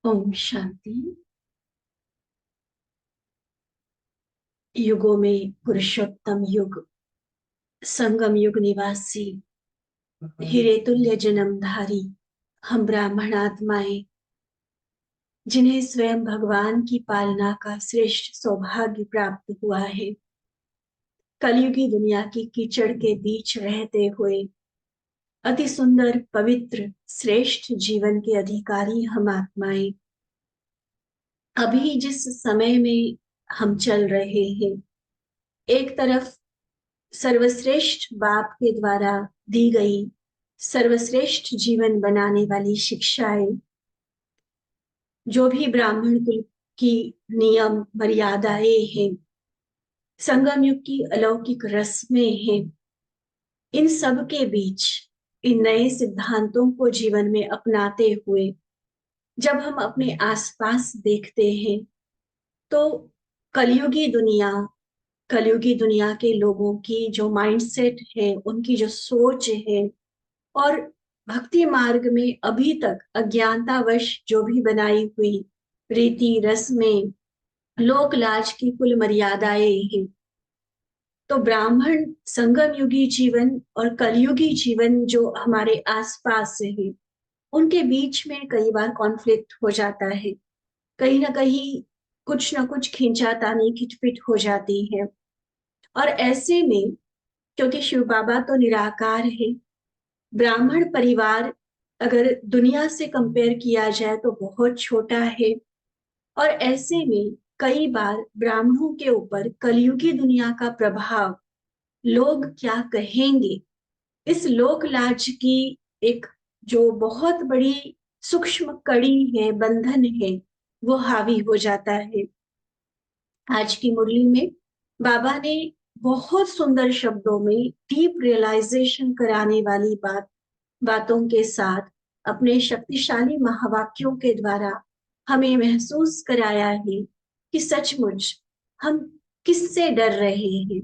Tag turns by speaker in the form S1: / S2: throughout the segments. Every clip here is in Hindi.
S1: ओम शांति। युगों में पुरुषोत्तम युग, संगम युग निवासी, हीरे तुल्य जन्मधारी हम ब्राह्मण आत्माएं, जिन्हें स्वयं भगवान की पालना का श्रेष्ठ सौभाग्य प्राप्त हुआ है, कलयुगी दुनिया की कीचड़ के बीच रहते हुए अति सुंदर पवित्र श्रेष्ठ जीवन के अधिकारी हम आत्माएं, अभी जिस समय में हम चल रहे हैं, एक तरफ सर्वश्रेष्ठ बाप के द्वारा दी गई सर्वश्रेष्ठ जीवन बनाने वाली शिक्षाएं, जो भी ब्राह्मण कुल की नियम मर्यादाएं हैं, संगम युग की अलौकिक रस्में हैं, इन सब के बीच इन नए सिद्धांतों को जीवन में अपनाते हुए जब हम अपने आसपास देखते हैं तो कलयुगी दुनिया के लोगों की जो माइंडसेट है, उनकी जो सोच है, और भक्ति मार्ग में अभी तक अज्ञानतावश जो भी बनाई हुई रीति रस्में, लोक लाज की कुल मर्यादाएं हैं, तो ब्राह्मण संगम युगी जीवन और कलयुगी जीवन जो हमारे आसपास है, उनके बीच में कई बार कॉन्फ्लिक्ट हो जाता है, कहीं ना कहीं कुछ ना कुछ खींचातानी खिटपिट हो जाती है। और ऐसे में क्योंकि शिव बाबा तो निराकार है, ब्राह्मण परिवार अगर दुनिया से कंपेयर किया जाए तो बहुत छोटा है, और ऐसे में कई बार ब्राह्मणों के ऊपर कलयुगी दुनिया का प्रभाव, लोग क्या कहेंगे, इस लोक लाज की एक जो बहुत बड़ी सूक्ष्म कड़ी है, बंधन है, वो हावी हो जाता है। आज की मुरली में बाबा ने बहुत सुंदर शब्दों में डीप रियलाइजेशन कराने वाली बातों के साथ अपने शक्तिशाली महावाक्यों के द्वारा हमें महसूस कराया है कि सचमुच हम किससे डर रहे हैं,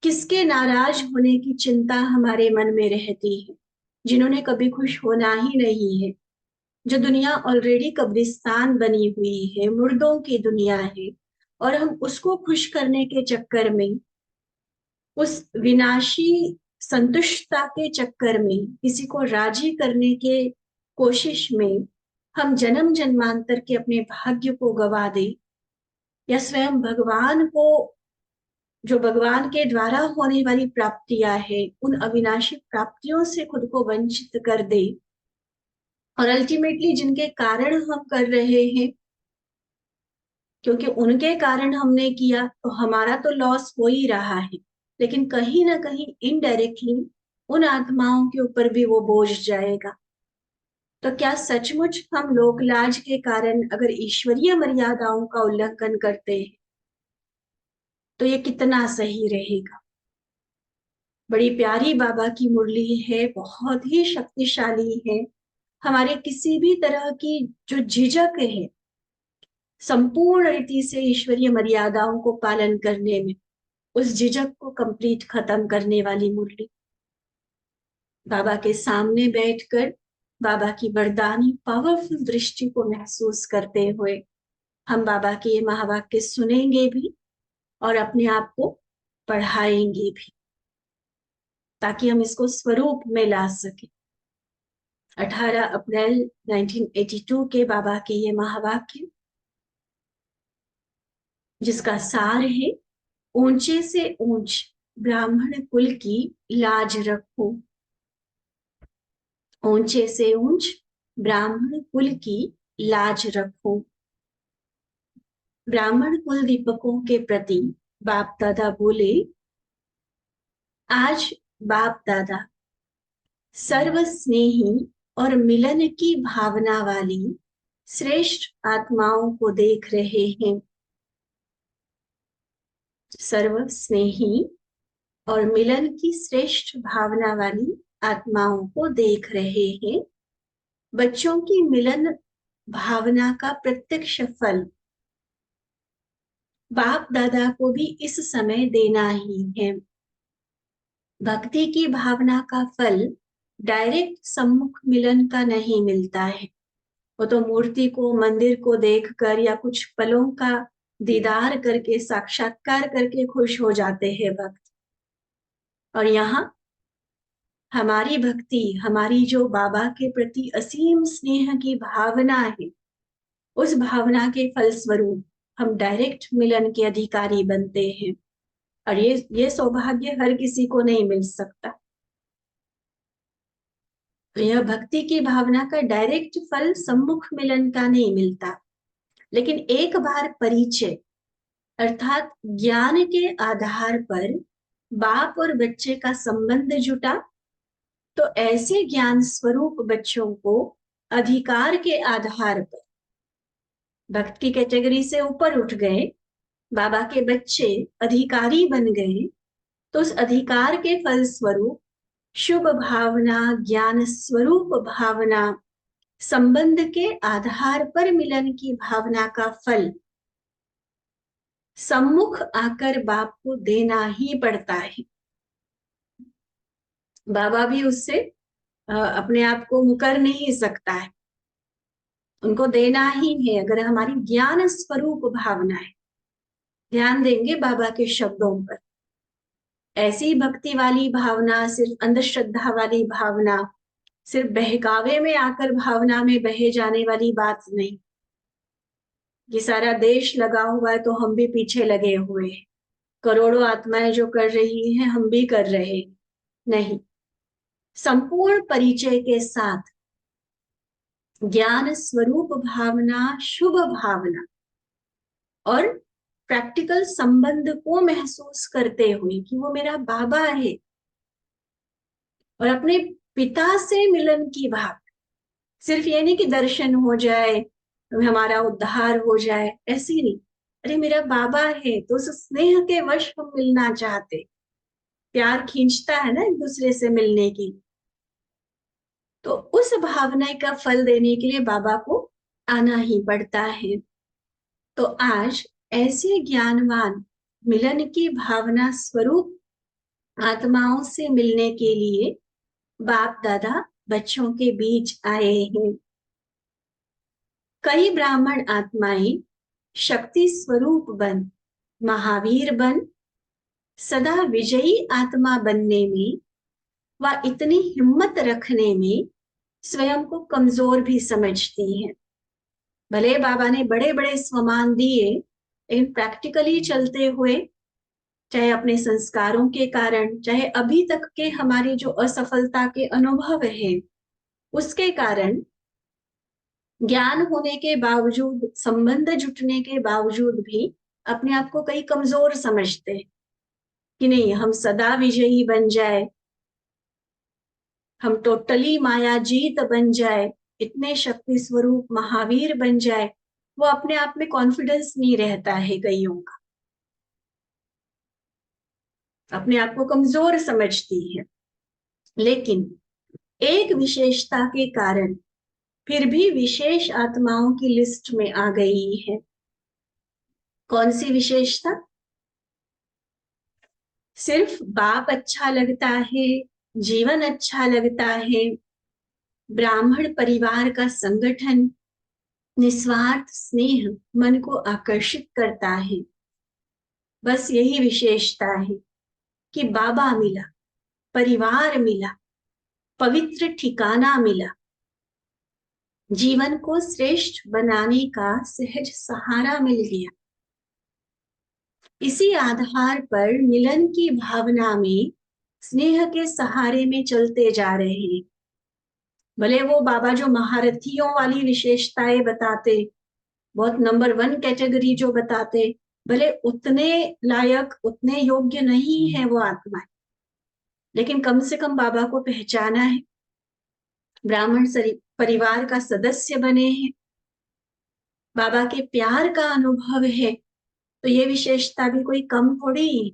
S1: किसके नाराज होने की चिंता हमारे मन में रहती है, जिन्होंने कभी खुश होना ही नहीं है, जो दुनिया ऑलरेडी कब्रिस्तान बनी हुई है, मुर्दों की दुनिया है, और हम उसको खुश करने के चक्कर में, उस विनाशी संतुष्टता के चक्कर में, किसी को राजी करने के कोशिश में हम जन्म जन्मांतर के अपने भाग्य को गवा दे, या स्वयं भगवान को, जो भगवान के द्वारा होने वाली प्राप्तियां है, उन अविनाशी प्राप्तियों से खुद को वंचित कर दे, और अल्टीमेटली जिनके कारण हम कर रहे हैं, क्योंकि उनके कारण हमने किया तो हमारा तो लॉस हो ही रहा है, लेकिन कहीं ना कहीं इनडायरेक्टली उन आत्माओं के ऊपर भी वो बोझ जाएगा। तो क्या सचमुच हम लोकलाज के कारण अगर ईश्वरीय मर्यादाओं का उल्लंघन करते हैं तो ये कितना सही रहेगा? बड़ी प्यारी बाबा की मुरली है, बहुत ही शक्तिशाली है। हमारे किसी भी तरह की जो झिझक है संपूर्ण रीति से ईश्वरीय मर्यादाओं को पालन करने में, उस झिझक को कंप्लीट खत्म करने वाली मुरली। बाबा के सामने बैठकर बाबा की वरदानी पावरफुल दृष्टि को महसूस करते हुए हम बाबा के ये महावाक्य सुनेंगे भी और अपने आप को पढ़ाएंगे भी, ताकि हम इसको स्वरूप में ला सके। 18 अप्रैल 1982 के बाबा के ये महावाक्य, जिसका सार है, ऊंचे से ऊंच ब्राह्मण कुल की लाज रखो। ऊंचे से ऊंच ब्राह्मण कुल की लाज रखो। ब्राह्मण कुल दीपकों के प्रति बाप दादा बोले, आज बाप दादा सर्वस्नेही और मिलन की भावना वाली श्रेष्ठ आत्माओं को देख रहे हैं। सर्वस्नेही और मिलन की श्रेष्ठ भावना वाली आत्माओं को देख रहे हैं। बच्चों की मिलन भावना का प्रत्यक्ष फल बाप दादा को भी इस समय देना ही है। भक्ति की भावना का फल डायरेक्ट सम्मुख मिलन का नहीं मिलता है। वो तो मूर्ति को, मंदिर को देखकर या कुछ पलों का दीदार करके, साक्षात्कार करके खुश हो जाते हैं भक्त। और यहाँ हमारी भक्ति, हमारी जो बाबा के प्रति असीम स्नेह की भावना है, उस भावना के फलस्वरूप हम डायरेक्ट मिलन के अधिकारी बनते हैं। और ये सौभाग्य हर किसी को नहीं मिल सकता। तो यह भक्ति की भावना का डायरेक्ट फल सम्मुख मिलन का नहीं मिलता, लेकिन एक बार परिचय अर्थात ज्ञान के आधार पर बाप और बच्चे का संबंध जुटा, तो ऐसे ज्ञान स्वरूप बच्चों को अधिकार के आधार पर भक्त की कैटेगरी से ऊपर उठ गए, बाबा के बच्चे अधिकारी बन गए, तो उस अधिकार के फल स्वरूप शुभ भावना, ज्ञान स्वरूप भावना, संबंध के आधार पर मिलन की भावना का फल सम्मुख आकर बाप को देना ही पड़ता है। बाबा भी उससे अपने आप को मुकर नहीं सकता है, उनको देना ही है। अगर हमारी ज्ञान स्वरूप भावना है, ध्यान देंगे बाबा के शब्दों पर, ऐसी भक्ति वाली भावना, सिर्फ अंधश्रद्धा वाली भावना, सिर्फ बहकावे में आकर भावना में बहे जाने वाली बात नहीं कि सारा देश लगा हुआ है तो हम भी पीछे लगे हुए हैं, करोड़ों आत्माएं जो कर रही हैं हम भी कर रहे हैं। नहीं, संपूर्ण परिचय के साथ ज्ञान स्वरूप भावना, शुभ भावना और प्रैक्टिकल संबंध को महसूस करते हुए कि वो मेरा बाबा है, और अपने पिता से मिलन की भाव, सिर्फ ये नहीं कि दर्शन हो जाए, हमारा उद्धार हो जाए, ऐसी नहीं, अरे मेरा बाबा है, तो उस स्नेह के वश हम मिलना चाहते। प्यार खींचता है ना एक दूसरे से मिलने की। तो उस भावना का फल देने के लिए बाबा को आना ही पड़ता है। तो आज ऐसे ज्ञानवान मिलन की भावना स्वरूप आत्माओं से मिलने के लिए बाप दादा बच्चों के बीच आए हैं। कई ब्राह्मण आत्माएं शक्ति स्वरूप बन, महावीर बन, सदा विजयी आत्मा बनने में व इतनी हिम्मत रखने में स्वयं को कमजोर भी समझती हैं। भले बाबा ने बड़े बड़े स्वमान दिए, लेकिन प्रैक्टिकली चलते हुए, चाहे अपने संस्कारों के कारण, चाहे अभी तक के हमारी जो असफलता के अनुभव है उसके कारण, ज्ञान होने के बावजूद, संबंध जुटने के बावजूद भी अपने आप को कई कमजोर समझते हैं कि नहीं हम सदा विजयी बन जाए, हम टोटली माया जीत बन जाए, इतने शक्ति स्वरूप महावीर बन जाए। वो अपने आप में कॉन्फिडेंस नहीं रहता है कईयों का, अपने आप को कमजोर समझती है। लेकिन एक विशेषता के कारण फिर भी विशेष आत्माओं की लिस्ट में आ गई है। कौन सी विशेषता? सिर्फ बाप अच्छा लगता है, जीवन अच्छा लगता है, ब्राह्मण परिवार का संगठन, निस्वार्थ स्नेह मन को आकर्षित करता है, बस यही विशेषता है कि बाबा मिला, परिवार मिला, पवित्र ठिकाना मिला, जीवन को श्रेष्ठ बनाने का सहज सहारा मिल गया। इसी आधार पर मिलन की भावना में स्नेह के सहारे में चलते जा रहे हैं। भले वो बाबा जो महारथियों वाली विशेषताएं बताते, बहुत नंबर 1 कैटेगरी जो बताते, भले उतने लायक, उतने योग्य नहीं है वो आत्माएं, लेकिन कम से कम बाबा को पहचाना है, ब्राह्मण परिवार का सदस्य बने हैं, बाबा के प्यार का अनुभव है, तो ये विशेषता भी कोई कम थोड़ी है।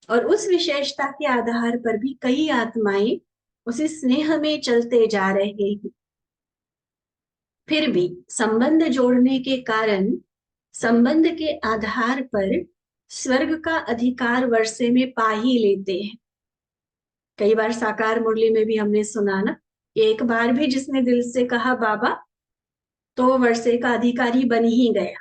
S1: और उस विशेषता के आधार पर भी कई आत्माएं उसी स्नेह में चलते जा रहे हैं। फिर भी संबंध जोड़ने के कारण, संबंध के आधार पर स्वर्ग का अधिकार वर्षे में पा ही लेते हैं। कई बार साकार मुरली में भी हमने सुना ना, एक बार भी जिसने दिल से कहा बाबा, तो वर्षे का अधिकारी बन ही गया।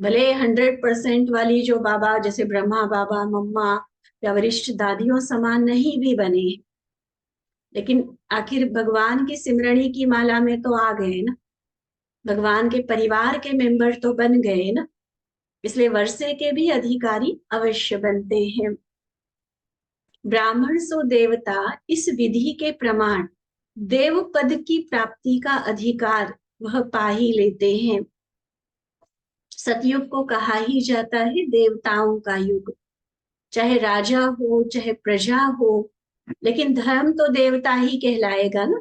S1: भले 100% वाली जो बाबा, जैसे ब्रह्मा बाबा, मम्मा या वरिष्ठ दादियों समान नहीं भी बने, लेकिन आखिर भगवान की सिमरनी की माला में तो आ गए ना, भगवान के परिवार के मेंबर तो बन गए ना, इसलिए वर्षे के भी अधिकारी अवश्य बनते हैं। ब्राह्मण सो देवता इस विधि के प्रमाण देव पद की प्राप्ति का अधिकार वह पा ही लेते हैं। सतयुग को कहा ही जाता है देवताओं का युग, चाहे राजा हो चाहे प्रजा हो, लेकिन धर्म तो देवता ही कहलाएगा ना।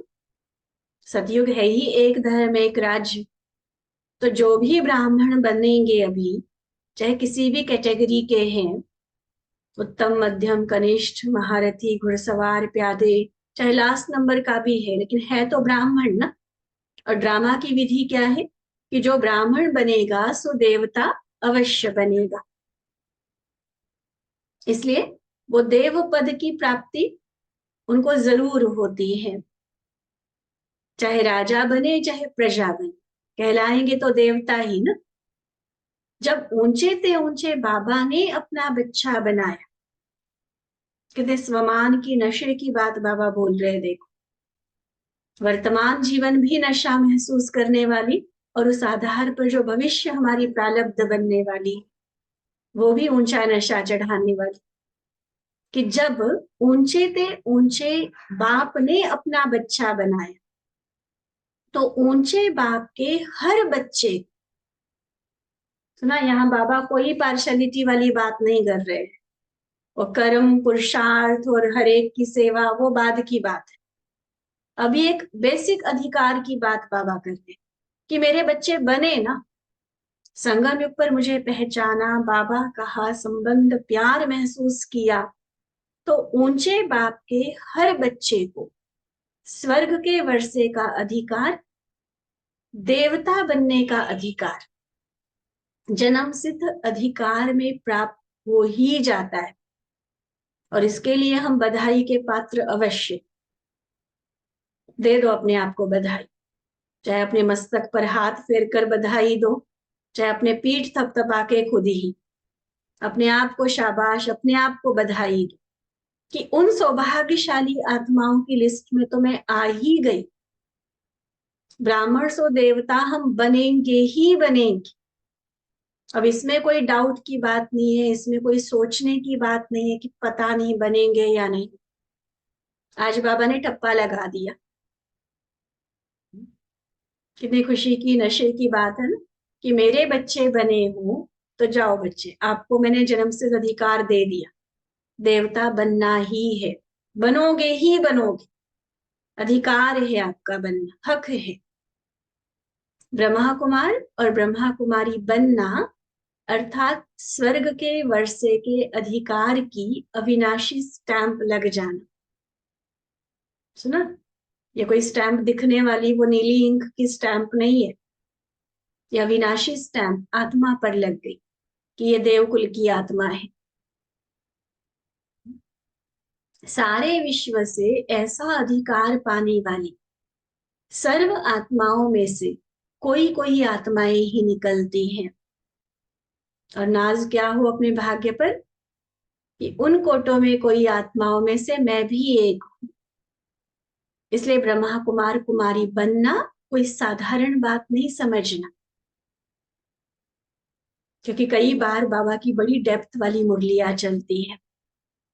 S1: सतयुग है ही एक धर्म एक राज्य। तो जो भी ब्राह्मण बनेंगे अभी, चाहे किसी भी कैटेगरी के हैं, उत्तम मध्यम कनिष्ठ महारथी घुड़सवार प्यादे, चाहे लास्ट नंबर का भी है, लेकिन है तो ब्राह्मण ना। और ड्रामा की विधि क्या है कि जो ब्राह्मण बनेगा सो देवता अवश्य बनेगा, इसलिए वो देव पद की प्राप्ति उनको जरूर होती है। चाहे राजा बने चाहे प्रजा बने, कहलाएंगे तो देवता ही ना। जब ऊंचे से ऊंचे बाबा ने अपना बच्चा बनाया, कितने स्वमान की नशे की बात बाबा बोल रहे, देखो वर्तमान जीवन भी नशा महसूस करने वाली, और उस आधार पर जो भविष्य हमारी प्रारब्ध बनने वाली, वो भी ऊंचा नशा चढ़ाने वाली। कि जब ऊंचे ते ऊंचे बाप ने अपना बच्चा बनाया, तो ऊंचे बाप के हर बच्चे, सुना यहाँ बाबा कोई पार्शलिटी वाली बात नहीं कर रहे, वो कर्म पुरुषार्थ और हर एक की सेवा वो बाद की बात है। अभी एक बेसिक अधिकार की बात बाबा कर रहे, कि मेरे बच्चे बने ना। संगम युग पर मुझे पहचाना, बाबा कहा, संबंध प्यार महसूस किया, तो ऊंचे बाप के हर बच्चे को स्वर्ग के वर्षे का अधिकार, देवता बनने का अधिकार, जन्म सिद्ध अधिकार में प्राप्त हो ही जाता है। और इसके लिए हम बधाई के पात्र अवश्य। दे दो अपने आप को बधाई, चाहे अपने मस्तक पर हाथ फेर कर बधाई दो, चाहे अपने पीठ थपथपा के खुद ही अपने आप को शाबाश, अपने आप को बधाई दो कि उन सौभाग्यशाली आत्माओं की लिस्ट में तो मैं आ ही गई। ब्राह्मण सो देवता हम बनेंगे ही बनेंगे। अब इसमें कोई डाउट की बात नहीं है, इसमें कोई सोचने की बात नहीं है कि पता नहीं बनेंगे या नहीं। आज बाबा ने ठप्पा लगा दिया। कितनी खुशी की, नशे की बात है ना कि मेरे बच्चे बने हो तो जाओ बच्चे, आपको मैंने जन्म से अधिकार दे दिया, देवता बनना ही है, बनोगे ही बनोगे, अधिकार है आपका बनना, हक है। ब्रह्मा कुमार और ब्रह्मा कुमारी बनना अर्थात स्वर्ग के वर्षे के अधिकार की अविनाशी स्टैंप लग जाना। सुना? ये कोई स्टैंप दिखने वाली वो नीली इंक की स्टैंप नहीं है, यह अविनाशी स्टैंप आत्मा पर लग गई कि ये देवकुल की आत्मा है। सारे विश्व से ऐसा अधिकार पाने वाली सर्व आत्माओं में से कोई कोई आत्माएं ही निकलती हैं। और नाज क्या हो अपने भाग्य पर कि उन कोटों में कोई आत्माओं में से मैं भी एक हूं। इसलिए ब्रह्मा कुमार कुमारी बनना कोई साधारण बात नहीं समझना, क्योंकि कई बार बाबा की बड़ी डेप्थ वाली मुरलियां चलती हैं,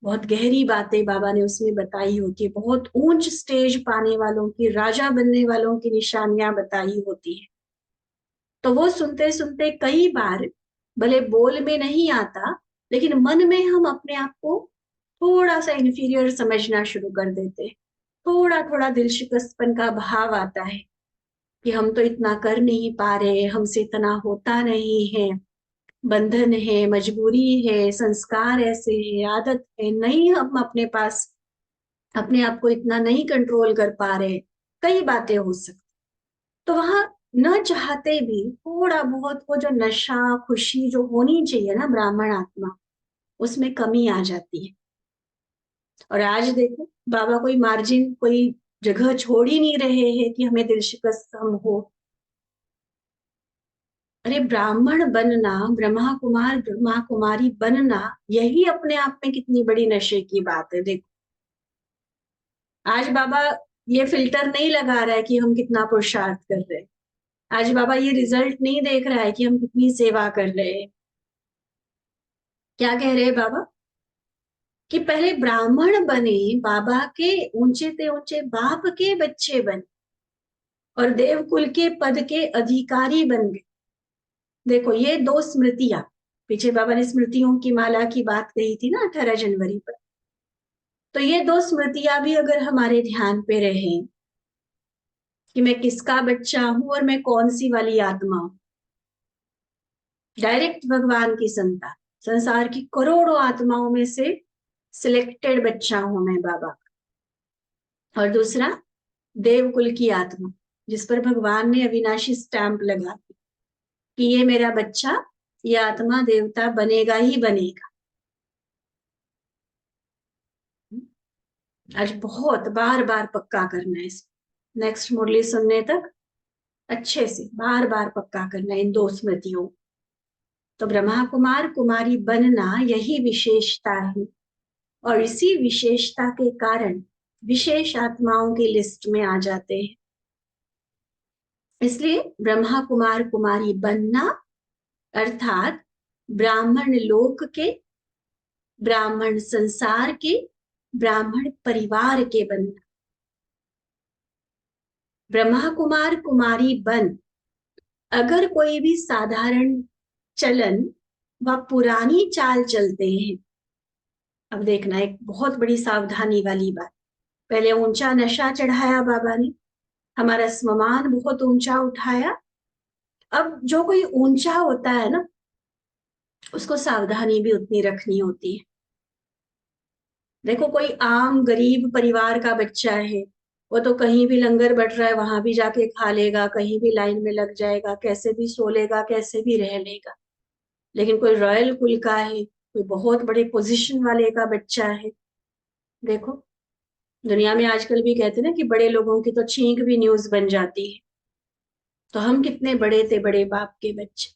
S1: बहुत गहरी बातें बाबा ने उसमें बताई होती है, बहुत ऊंच स्टेज पाने वालों की, राजा बनने वालों की निशानियां बताई होती है। तो वो सुनते सुनते कई बार भले बोल में नहीं आता, लेकिन मन में हम अपने आप को थोड़ा सा इंफीरियर समझना शुरू कर देते हैं। थोड़ा थोड़ा दिल शिकस्तपन का भाव आता है कि हम तो इतना कर नहीं पा रहे, हमसे इतना होता नहीं है, बंधन है, मजबूरी है, संस्कार ऐसे है, आदत है, नहीं हम अपने पास अपने आप को इतना नहीं कंट्रोल कर पा रहे। कई बातें हो सकती, तो वहां न चाहते भी थोड़ा बहुत वो जो नशा खुशी जो होनी चाहिए ना ब्राह्मण आत्मा, उसमें कमी आ जाती है। और आज देखो बाबा कोई मार्जिन, कोई जगह छोड़ ही नहीं रहे हैं कि हमें दिल शिकस्त हम हो। अरे ब्राह्मण बनना, ब्रह्मा कुमार ब्रह्मा कुमारी बनना, यही अपने आप में कितनी बड़ी नशे की बात है। देखो आज बाबा ये फिल्टर नहीं लगा रहा है कि हम कितना पुरुषार्थ कर रहे हैं, आज बाबा ये रिजल्ट नहीं देख रहा है कि हम कितनी सेवा कर रहे हैं। क्या कह रहे हैं बाबा कि पहले ब्राह्मण बने, बाबा के ऊंचे से ऊंचे बाप के बच्चे बने और देवकुल के पद के अधिकारी बन गए। देखो ये दो स्मृतियां, पीछे बाबा ने स्मृतियों की माला की बात कही थी ना 18 जनवरी पर, तो ये दो स्मृतियां भी अगर हमारे ध्यान पे रहे कि मैं किसका बच्चा हूं और मैं कौन सी वाली आत्मा हूं, डायरेक्ट भगवान की संतान, संसार की करोड़ों आत्माओं में से सिलेक्टेड बच्चा हूं मैं बाबा का। और दूसरा देवकुल की आत्मा, जिस पर भगवान ने अविनाशी स्टैंप लगा दी कि ये मेरा बच्चा, ये आत्मा देवता बनेगा ही बनेगा। आज बहुत बार बार पक्का करना है इसको, नेक्स्ट मुरली सुनने तक अच्छे से बार बार पक्का करना है इन दो स्मृतियों। तो ब्रह्मा कुमार कुमारी बनना यही विशेषता है, और इसी विशेषता के कारण विशेष आत्माओं की लिस्ट में आ जाते हैं। इसलिए ब्रह्मा कुमार कुमारी बनना अर्थात ब्राह्मण लोक के, ब्राह्मण संसार के, ब्राह्मण परिवार के बनना। ब्रह्मा कुमार कुमारी बन अगर कोई भी साधारण चलन व पुरानी चाल चलते हैं, अब देखना एक बहुत बड़ी सावधानी वाली बात, पहले ऊंचा नशा चढ़ाया बाबा ने, हमारा स्ममान बहुत ऊंचा उठाया, अब जो कोई ऊंचा होता है ना, उसको सावधानी भी उतनी रखनी होती है। देखो, कोई आम गरीब परिवार का बच्चा है, वो तो कहीं भी लंगर बट रहा है वहां भी जाके खा लेगा, कहीं भी लाइन में लग जाएगा, कैसे भी सो लेगा, कैसे भी रह लेगा। लेकिन कोई रॉयल कुल का है, कोई बहुत बड़े पोजीशन वाले का बच्चा है, देखो, दुनिया में आजकल भी कहते हैं ना कि बड़े लोगों की तो छींक भी न्यूज बन जाती है। तो हम कितने बड़े थे, बड़े बाप के बच्चे,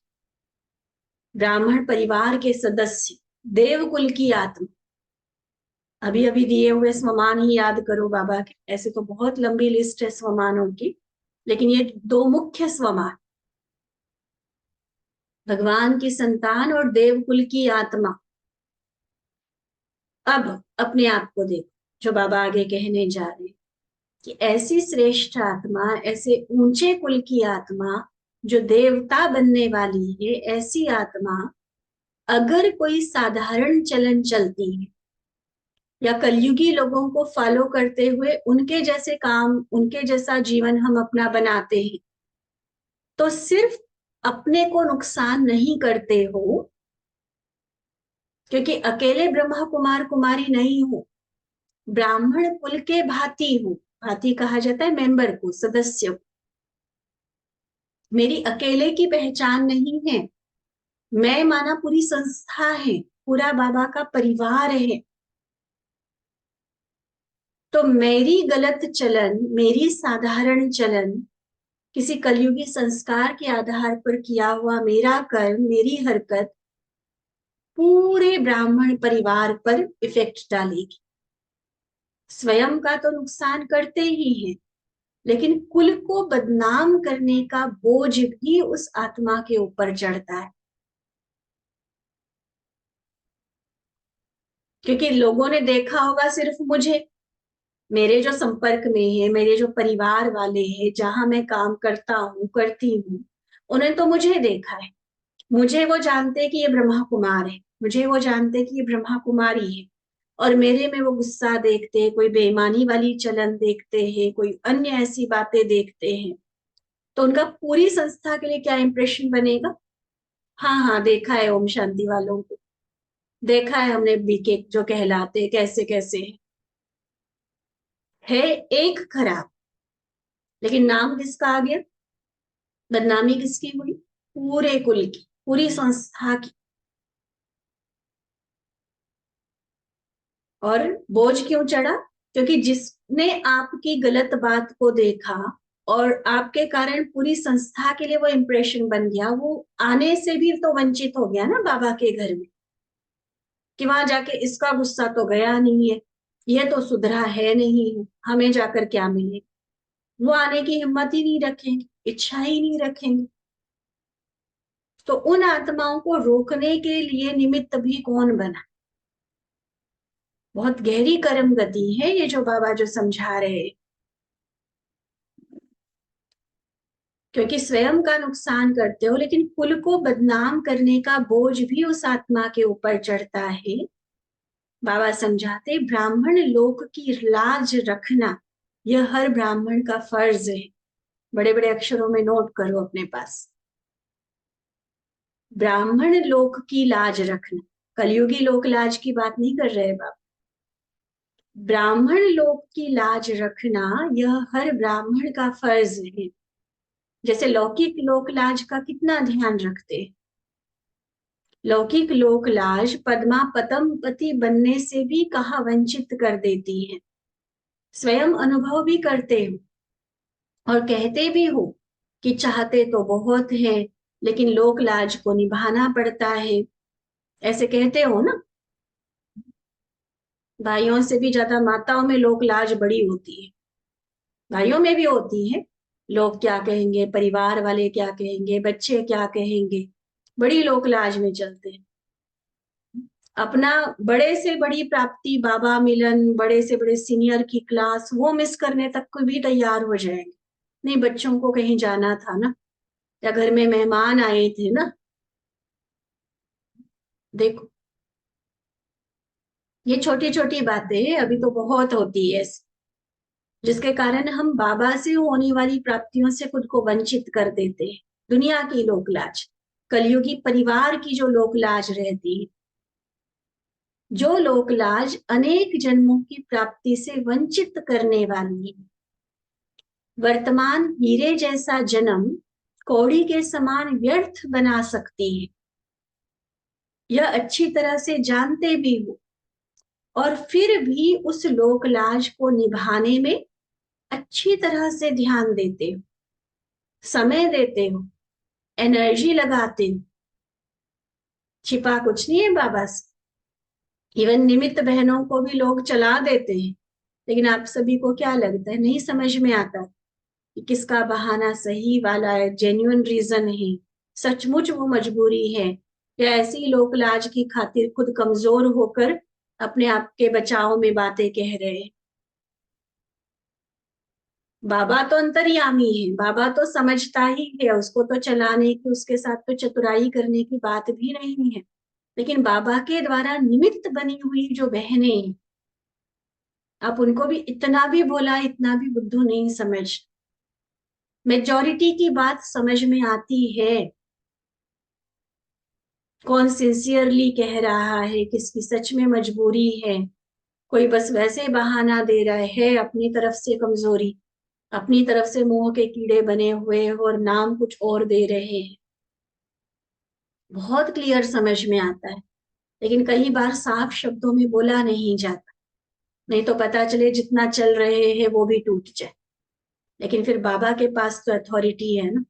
S1: ब्राह्मण परिवार के सदस्य, देवकुल की आत्मा। अभी अभी दिए हुए स्वमान ही याद करो बाबा के, ऐसे तो बहुत लंबी लिस्ट है स्वमानों की, लेकिन ये दो मुख्य स्वमान, भगवान की संतान और देवकुल की आत्मा। अब अपने आप को देखो, जो बाबा आगे कहने जा रहे हैं, कि ऐसी श्रेष्ठ आत्मा, ऐसे ऊंचे कुल की आत्मा जो देवता बनने वाली है, ऐसी आत्मा अगर कोई साधारण चलन चलती है या कलयुगी लोगों को फॉलो करते हुए उनके जैसे काम, उनके जैसा जीवन हम अपना बनाते हैं, तो सिर्फ अपने को नुकसान नहीं करते हो, क्योंकि अकेले ब्रह्मा कुमार कुमारी नहीं हो, ब्राह्मण कुल के भांति हो। भांति कहा जाता है मेंबर को, सदस्य को। मेरी अकेले की पहचान नहीं है, मैं माना पूरी संस्था है, पूरा बाबा का परिवार है। तो मेरी गलत चलन, मेरी साधारण चलन, किसी कलयुगी संस्कार के आधार पर किया हुआ मेरा कर्म, मेरी हरकत पूरे ब्राह्मण परिवार पर इफेक्ट डालेगी। स्वयं का तो नुकसान करते ही हैं, लेकिन कुल को बदनाम करने का बोझ भी उस आत्मा के ऊपर चढ़ता है। क्योंकि लोगों ने देखा होगा सिर्फ मुझे, मेरे जो संपर्क में है, मेरे जो परिवार वाले हैं, जहां मैं काम करता हूँ, करती हूँ, उन्होंने तो मुझे देखा है। मुझे वो जानते कि ये ब्रह्मा कुमार है, मुझे वो जानते कि ये ब्रह्मा कुमारी है, और मेरे में वो गुस्सा देखते हैं, कोई बेईमानी वाली चलन देखते हैं, कोई अन्य ऐसी बातें देखते हैं, तो उनका पूरी संस्था के लिए क्या इंप्रेशन बनेगा। हाँ हाँ, देखा है ओम शांति वालों को, देखा है हमने बीके जो कहलाते हैं, कैसे कैसे है एक खराब, लेकिन नाम किसका आ गया, बदनामी किसकी हुई, पूरे कुल की, पूरी संस्था की। और बोझ क्यों चढ़ा, क्योंकि जिसने आपकी गलत बात को देखा और आपके कारण पूरी संस्था के लिए वो इंप्रेशन बन गया, वो आने से भी तो वंचित हो गया ना बाबा के घर में, कि वहां जाके इसका गुस्सा तो गया नहीं है, ये तो सुधरा है नहीं है, हमें जाकर क्या मिले। वो आने की हिम्मत ही नहीं रखेंगे, इच्छा ही नहीं रखेंगे। तो उन आत्माओं को रोकने के लिए निमित्त भी कौन बना। बहुत गहरी कर्म गति है ये जो बाबा जो समझा रहे हैं। क्योंकि स्वयं का नुकसान करते हो, लेकिन कुल को बदनाम करने का बोझ भी उस आत्मा के ऊपर चढ़ता है। बाबा समझाते, ब्राह्मण लोक की लाज रखना यह हर ब्राह्मण का फर्ज है। बड़े बड़े अक्षरों में नोट करो अपने पास, ब्राह्मण लोक की लाज रखना। कलयुगी लोक लाज की बात नहीं कर रहे बाबा, ब्राह्मण लोक की लाज रखना यह हर ब्राह्मण का फर्ज है। जैसे लौकिक लोक लाज का कितना ध्यान रखते, लौकिक लोक लाज पद्मा पतम पति बनने से भी कहाँ वंचित कर देती है। स्वयं अनुभव भी करते हो और कहते भी हो कि चाहते तो बहुत है, लेकिन लोक लाज को निभाना पड़ता है, ऐसे कहते हो ना। भाइयों से भी ज्यादा माताओं में लोक लाज बड़ी होती है, भाइयों में भी होती है। लोग क्या कहेंगे, परिवार वाले क्या कहेंगे, बच्चे क्या कहेंगे, बड़ी लोक लाज में चलते हैं। अपना बड़े से बड़ी प्राप्ति, बाबा मिलन, बड़े से बड़े सीनियर की क्लास, वो मिस करने तक को भी तैयार हो जाएंगे। नहीं, बच्चों को कहीं जाना था ना, या घर में मेहमान आए थे ना। देखो, ये छोटी छोटी बातें अभी तो बहुत होती है, जिसके कारण हम बाबा से होने वाली प्राप्तियों से खुद को वंचित कर देते हैं। दुनिया की लोकलाज, कलयुगी परिवार की जो लोकलाज रहती है, जो लोकलाज अनेक जन्मों की प्राप्ति से वंचित करने वाली है। वर्तमान हीरे जैसा जन्म कौड़ी के समान व्यर्थ बना सकती है, यह अच्छी तरह से जानते भी हो, और फिर भी उस लोकलाज को निभाने में अच्छी तरह से ध्यान देते हो, समय देते हो, एनर्जी लगाते हो। छिपा कुछ नहीं है बाबा से। इवन निमित्त बहनों को भी लोग चला देते हैं, लेकिन आप सभी को क्या लगता है, नहीं समझ में आता कि किसका बहाना सही वाला है, जेन्युइन रीजन है, सचमुच वो मजबूरी है, या ऐसी लोक लाज की खातिर खुद कमजोर होकर अपने आप के बचाव में बातें कह रहे हैं। बाबा तो अंतर्यामी है, बाबा तो समझता ही है, उसको तो चलाने की, उसके साथ तो चतुराई करने की बात भी नहीं है। लेकिन बाबा के द्वारा निमित्त बनी हुई जो बहनें हैं, आप उनको भी इतना भी बोला, इतना भी बुद्धू नहीं समझ। मेजॉरिटी की बात समझ में आती है, कौन सिंसियरली कह रहा है, किसकी सच में मजबूरी है, कोई बस वैसे बहाना दे रहा है अपनी तरफ से कमजोरी, अपनी तरफ से मोह के कीड़े बने हुए और नाम कुछ और दे रहे हैं। बहुत क्लियर समझ में आता है, लेकिन कई बार साफ शब्दों में बोला नहीं जाता, नहीं तो पता चले जितना चल रहे हैं वो भी टूट जाए। लेकिन फिर बाबा के पास तो अथॉरिटी है ना,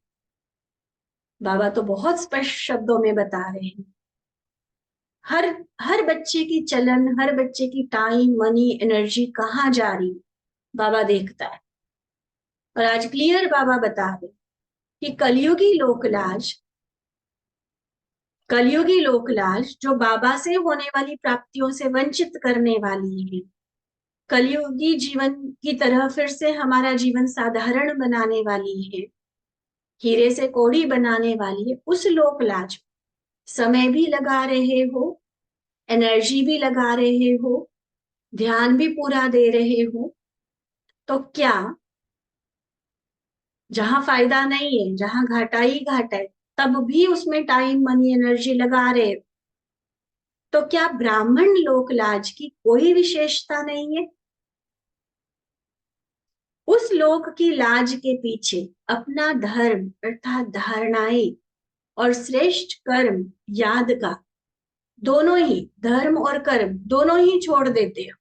S1: बाबा तो बहुत स्पष्ट शब्दों में बता रहे हैं। हर हर बच्चे की चलन, हर बच्चे की टाइम, मनी, एनर्जी कहाँ जा रही है, बाबा देखता है। और आज क्लियर बाबा बता रहे कि कलयुगी लोकलाज जो बाबा से होने वाली प्राप्तियों से वंचित करने वाली है, कलयुगी जीवन की तरह फिर से हमारा जीवन साधारण बनाने वाली है, हीरे से कौड़ी बनाने वाली है, उस लोकलाज समय भी लगा रहे हो, एनर्जी भी लगा रहे हो, ध्यान भी पूरा दे रहे हो, तो क्या जहां फायदा नहीं है, जहां घाटा ही घाटा है, तब भी उसमें टाइम, मनी, एनर्जी लगा रहे हो, तो क्या ब्राह्मण लोकलाज की कोई विशेषता नहीं है? उस लोक की लाज के पीछे अपना धर्म अर्थात धारणाएं और श्रेष्ठ कर्म याद का, दोनों ही धर्म और कर्म दोनों ही छोड़ देते हो।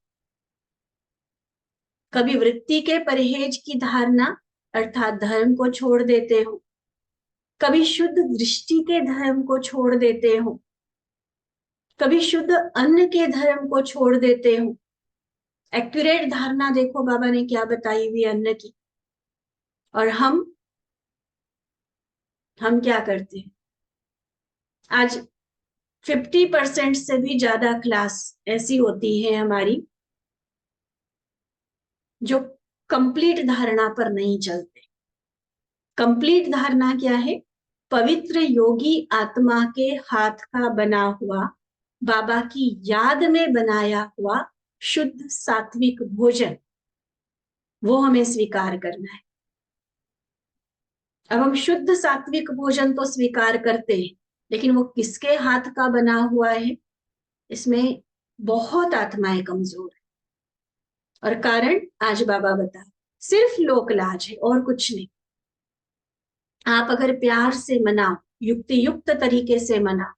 S1: कभी वृत्ति के परहेज की धारणा अर्थात धर्म को छोड़ देते हो, कभी शुद्ध दृष्टि के धर्म को छोड़ देते हो, कभी शुद्ध अन्न के धर्म को छोड़ देते हो। एक्यूरेट धारणा देखो बाबा ने क्या बताई हुई अन्न की। और हम क्या करते हैं आज? 50% से भी ज्यादा क्लास ऐसी होती है हमारी जो कंप्लीट धारणा पर नहीं चलते। कंप्लीट धारणा क्या है? पवित्र योगी आत्मा के हाथ का बना हुआ, बाबा की याद में बनाया हुआ शुद्ध सात्विक भोजन, वो हमें स्वीकार करना है। अब हम शुद्ध सात्विक भोजन तो स्वीकार करते हैं, लेकिन वो किसके हाथ का बना हुआ है, इसमें बहुत आत्माएं कमजोर है। और कारण आज बाबा बता, सिर्फ लोकलाज है और कुछ नहीं। आप अगर प्यार से मनाओ, युक्ति युक्त तरीके से मनाओ,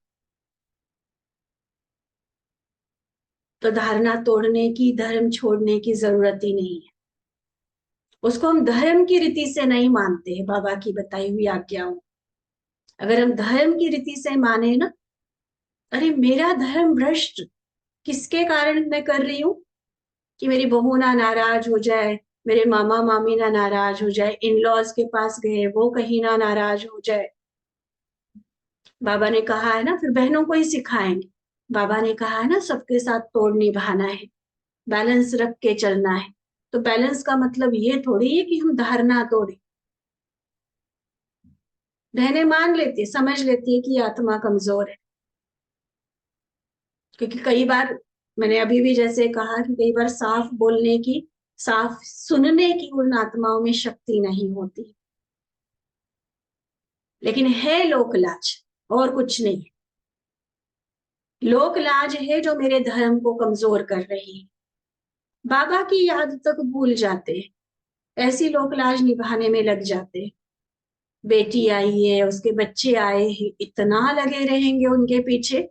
S1: तो धारणा तोड़ने की, धर्म छोड़ने की जरूरत ही नहीं है। उसको हम धर्म की रीति से नहीं मानते हैं, बाबा की बताई हुई आज्ञाओं। अगर हम धर्म की रीति से माने ना, अरे मेरा धर्म भ्रष्ट किसके कारण मैं कर रही हूं, कि मेरी बहू ना नाराज हो जाए, मेरे मामा मामी ना नाराज हो जाए, इन लॉज के पास गए वो कहीं ना नाराज हो जाए। बाबा ने कहा है ना, फिर बहनों को ही सिखाएंगे। बाबा ने कहा है ना, सबके साथ तोड़ निभाना है, बैलेंस रख के चलना है। तो बैलेंस का मतलब ये थोड़ी है कि हम धारणा तोड़े। बहनें मान लेती है, समझ लेती है कि आत्मा कमजोर है, क्योंकि कई बार मैंने अभी भी जैसे कहा कि कई बार साफ बोलने की, साफ सुनने की उन आत्माओं में शक्ति नहीं होती। लेकिन है लोक लाज, और कुछ नहीं। लोक लाज है जो मेरे धर्म को कमजोर कर रही है। बाबा की याद तक भूल जाते हैं, ऐसी लोक लाज निभाने में लग जाते हैं। बेटी आई है, उसके बच्चे आए हैं, इतना लगे रहेंगे उनके पीछे,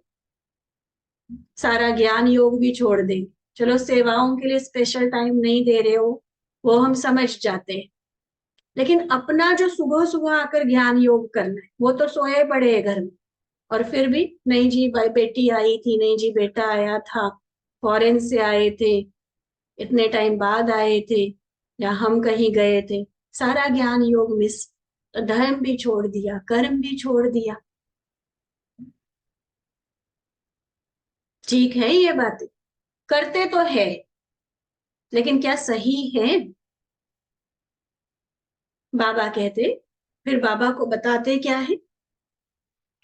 S1: सारा ज्ञान योग भी छोड़ देंगे। चलो सेवाओं के लिए स्पेशल टाइम नहीं दे रहे हो, वो हम समझ जाते हैं, लेकिन अपना जो सुबह सुबह आकर ज्ञान योग करना है, वो तो सोए पड़े हैं घर में। और फिर भी नहीं जी भाई बेटी आई थी, नहीं जी बेटा आया था, फॉरेन से आए थे, इतने टाइम बाद आए थे, या हम कहीं गए थे, सारा ज्ञान योग मिस। तो धर्म भी छोड़ दिया, कर्म भी छोड़ दिया। ठीक है ये बातें, करते तो है, लेकिन क्या सही है? बाबा कहते, फिर बाबा को बताते क्या है,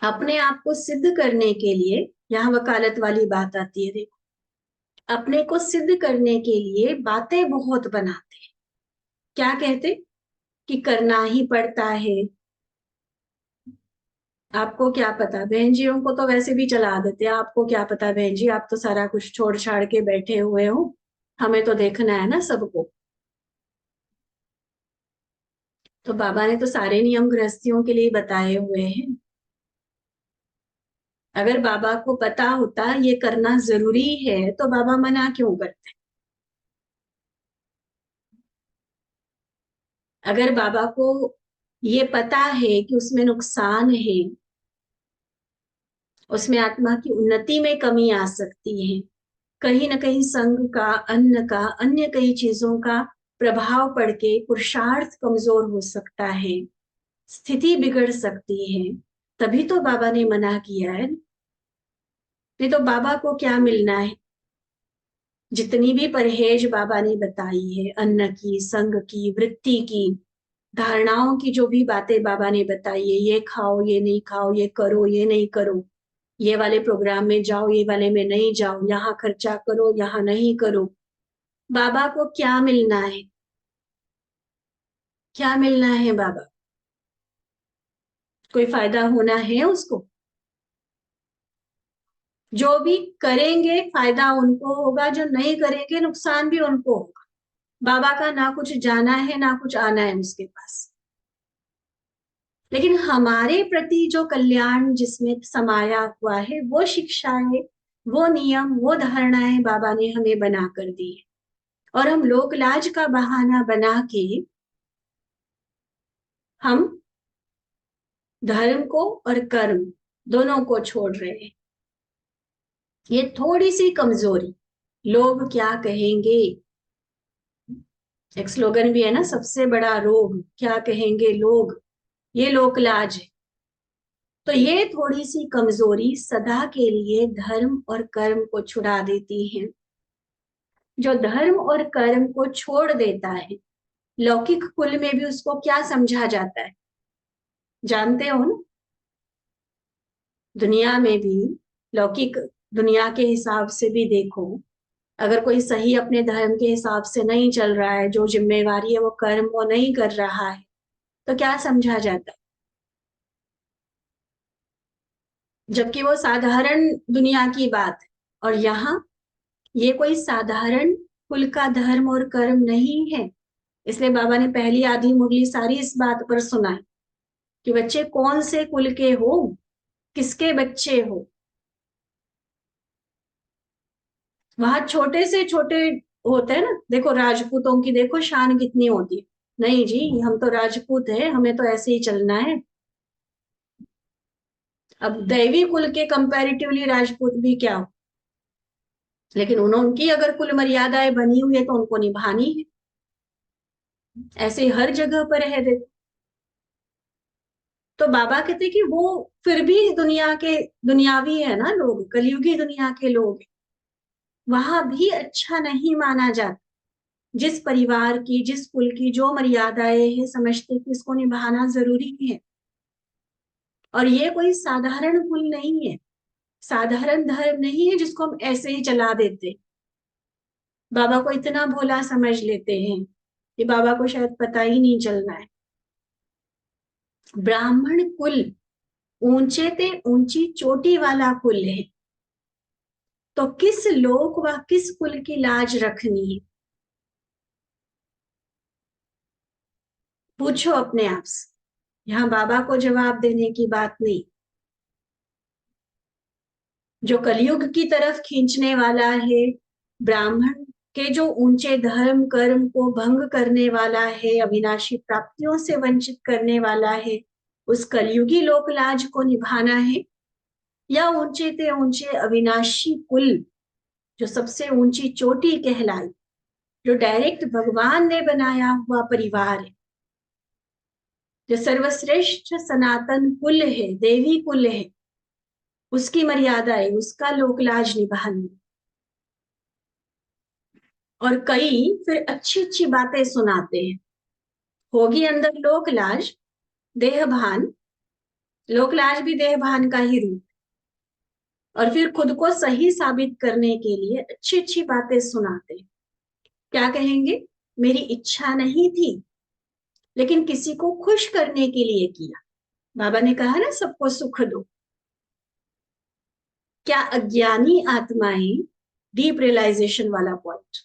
S1: अपने आप को सिद्ध करने के लिए, यहाँ वकालत वाली बात आती है, देखो, अपने को सिद्ध करने के लिए बातें बहुत बनाते हैं। क्या कहते, कि करना ही पड़ता है। आपको क्या पता, बहन जियों को तो वैसे भी चला देते हैं, आपको क्या पता बहन जी, आप तो सारा कुछ छोड़ छाड़ के बैठे हुए हो, हमें तो देखना है ना सबको। तो बाबा ने तो सारे नियम गृहस्थियों के लिए बताए हुए हैं। अगर बाबा को पता होता ये करना जरूरी है, तो बाबा मना क्यों करते? अगर बाबा को ये पता है कि उसमें नुकसान है, उसमें आत्मा की उन्नति में कमी आ सकती है, कहीं ना कहीं संग का, अन्न का, अन्य कई चीजों का प्रभाव पड़ के पुरुषार्थ कमजोर हो सकता है, स्थिति बिगड़ सकती है, तभी तो बाबा ने मना किया है। नहीं तो बाबा को क्या मिलना है? जितनी भी परहेज बाबा ने बताई है, अन्न की, संग की, वृत्ति की, धारणाओं की, जो भी बातें बाबा ने बताई है, ये खाओ, ये नहीं खाओ, ये करो, ये नहीं करो, ये वाले प्रोग्राम में जाओ, ये वाले में नहीं जाओ, यहाँ खर्चा करो, यहाँ नहीं करो, बाबा को क्या मिलना है? क्या मिलना है बाबा? कोई फायदा होना है उसको? जो भी करेंगे फायदा उनको होगा, जो नहीं करेंगे नुकसान भी उनको होगा। बाबा का ना कुछ जाना है ना कुछ आना है उसके पास। लेकिन हमारे प्रति जो कल्याण जिसमें समाया हुआ है, वो शिक्षाएं, वो नियम, वो धारणाएं बाबा ने हमें बना कर दी है। और हम लोकलाज का बहाना बना के हम धर्म को और कर्म दोनों को छोड़ रहे हैं। ये थोड़ी सी कमजोरी, लोग क्या कहेंगे, एक स्लोगन भी है ना, सबसे बड़ा रोग क्या कहेंगे लोग, ये लोकलाज है। तो ये थोड़ी सी कमजोरी सदा के लिए धर्म और कर्म को छुड़ा देती है। जो धर्म और कर्म को छोड़ देता है, लौकिक कुल में भी उसको क्या समझा जाता है, जानते हो ना? दुनिया में भी, लौकिक दुनिया के हिसाब से भी देखो, अगर कोई सही अपने धर्म के हिसाब से नहीं चल रहा है, जो जिम्मेवारी है वो कर्म वो नहीं कर रहा है, तो क्या समझा जाता है? जबकि वो साधारण दुनिया की बात है। और यहाँ ये कोई साधारण कुल का धर्म और कर्म नहीं है। इसलिए बाबा ने पहली आधी मुरली सारी इस बात पर सुनाई कि बच्चे कौन से कुल के हो, किसके बच्चे हो। वहां छोटे से छोटे होते हैं ना, देखो राजपूतों की देखो शान कितनी होती है, नहीं जी हम तो राजपूत है, हमें तो ऐसे ही चलना है। अब दैवी कुल के कंपैरेटिवली राजपूत भी क्या हो, लेकिन उन्होंने उनकी अगर कुल मर्यादाएं बनी हुई है तो उनको निभानी है। ऐसे हर जगह पर है देखो। तो बाबा कहते कि वो फिर भी दुनिया के दुनियावी है ना लोग, कलयुगी दुनिया के लोग, वहां भी अच्छा नहीं माना जाता। जिस परिवार की, जिस कुल की जो मर्यादाएं है, समझते कि इसको निभाना जरूरी है। और ये कोई साधारण कुल नहीं है, साधारण धर्म नहीं है जिसको हम ऐसे ही चला देते। बाबा को इतना भोला समझ लेते हैं कि बाबा को शायद पता ही नहीं चलना है। ब्राह्मण कुल ऊंचे ते ऊंची चोटी वाला कुल है, तो किस लोक व किस कुल की लाज रखनी है? पूछो अपने आप से। यहाँ बाबा को जवाब देने की बात नहीं। जो कलयुग की तरफ खींचने वाला है, ब्राह्मण के जो ऊंचे धर्म कर्म को भंग करने वाला है, अविनाशी प्राप्तियों से वंचित करने वाला है, उस कलयुगी लोकलाज को निभाना है, या ऊंचे ते ऊंचे अविनाशी कुल जो सबसे ऊंची चोटी कहलाई, जो डायरेक्ट भगवान ने बनाया हुआ परिवार है, जो सर्वश्रेष्ठ सनातन कुल है, देवी कुल है, उसकी मर्यादा है, उसका लोकलाज निभानी। और कई फिर अच्छी अच्छी बातें सुनाते हैं, होगी अंदर लोकलाज, देहभान, लोकलाज भी देहभान का ही रूप, और फिर खुद को सही साबित करने के लिए अच्छी अच्छी बातें सुनाते हैं। क्या कहेंगे? मेरी इच्छा नहीं थी, लेकिन किसी को खुश करने के लिए किया। बाबा ने कहा ना, सबको सुख दो। क्या अज्ञानी आत्माएं, डीप रियलाइजेशन वाला पॉइंट,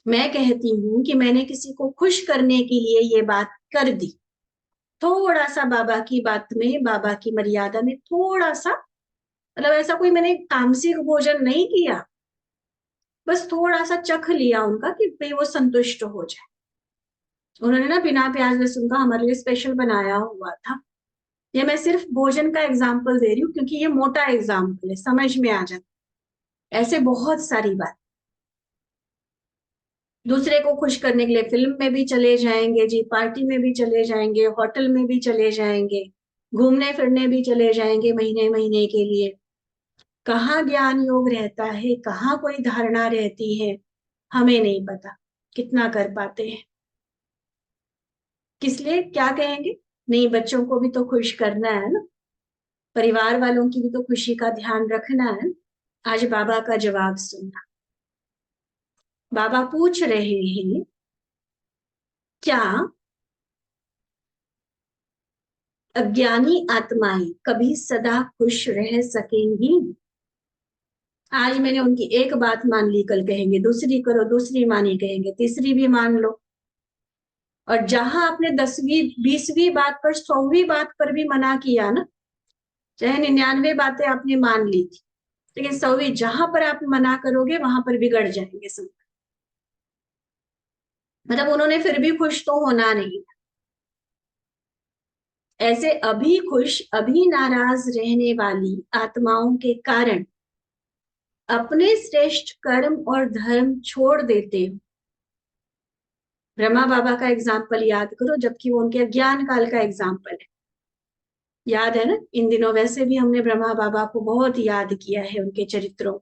S1: मैं कहती हूं कि मैंने किसी को खुश करने के लिए ये बात कर दी, थोड़ा सा बाबा की बात में, बाबा की मर्यादा में थोड़ा सा, मतलब ऐसा कोई मैंने तामसिक भोजन नहीं किया, बस थोड़ा सा चख लिया उनका कि भाई वो संतुष्ट हो जाए। उन्होंने ना बिना प्याज लहसुन का हमारे लिए स्पेशल बनाया हुआ था। ये मैं सिर्फ भोजन का एग्जाम्पल दे रही हूँ, क्योंकि ये मोटा एग्जाम्पल है, समझ में आ जाता। ऐसे बहुत सारी बात। दूसरे को खुश करने के लिए फिल्म में भी चले जाएंगे जी, पार्टी में भी चले जाएंगे, होटल में भी चले जाएंगे, घूमने फिरने भी चले जाएंगे महीने महीने के लिए। कहाँ ज्ञान योग रहता है, कहाँ कोई धारणा रहती है, हमें नहीं पता कितना कर पाते हैं। किस लिए? क्या कहेंगे? नहीं, बच्चों को भी तो खुश करना है ना, परिवार वालों की भी तो खुशी का ध्यान रखना है। आज बाबा का जवाब सुनना। बाबा पूछ रहे हैं, क्या अज्ञानी आत्माएं कभी सदा खुश रह सकेंगी? आज मैंने उनकी एक बात मान ली, कल कहेंगे दूसरी करो, दूसरी मानी कहेंगे तीसरी भी मान लो। और जहां आपने 10वीं 20वीं बात पर, 100वीं बात पर भी मना किया ना, चाहे 99 बातें आपने मान ली थी, लेकिन 100वीं जहां पर आप मना करोगे वहां पर बिगड़ जाएंगे सब। मतलब उन्होंने फिर भी खुश तो होना नहीं। ऐसे अभी खुश अभी नाराज रहने वाली आत्माओं के कारण अपने श्रेष्ठ कर्म और धर्म छोड़ देते हो। ब्रह्मा बाबा का एग्जाम्पल याद करो, जबकि वो उनके अज्ञान काल का एग्जाम्पल है। याद है ना? इन दिनों वैसे भी हमने ब्रह्मा बाबा को बहुत याद किया है, उनके चरित्रों।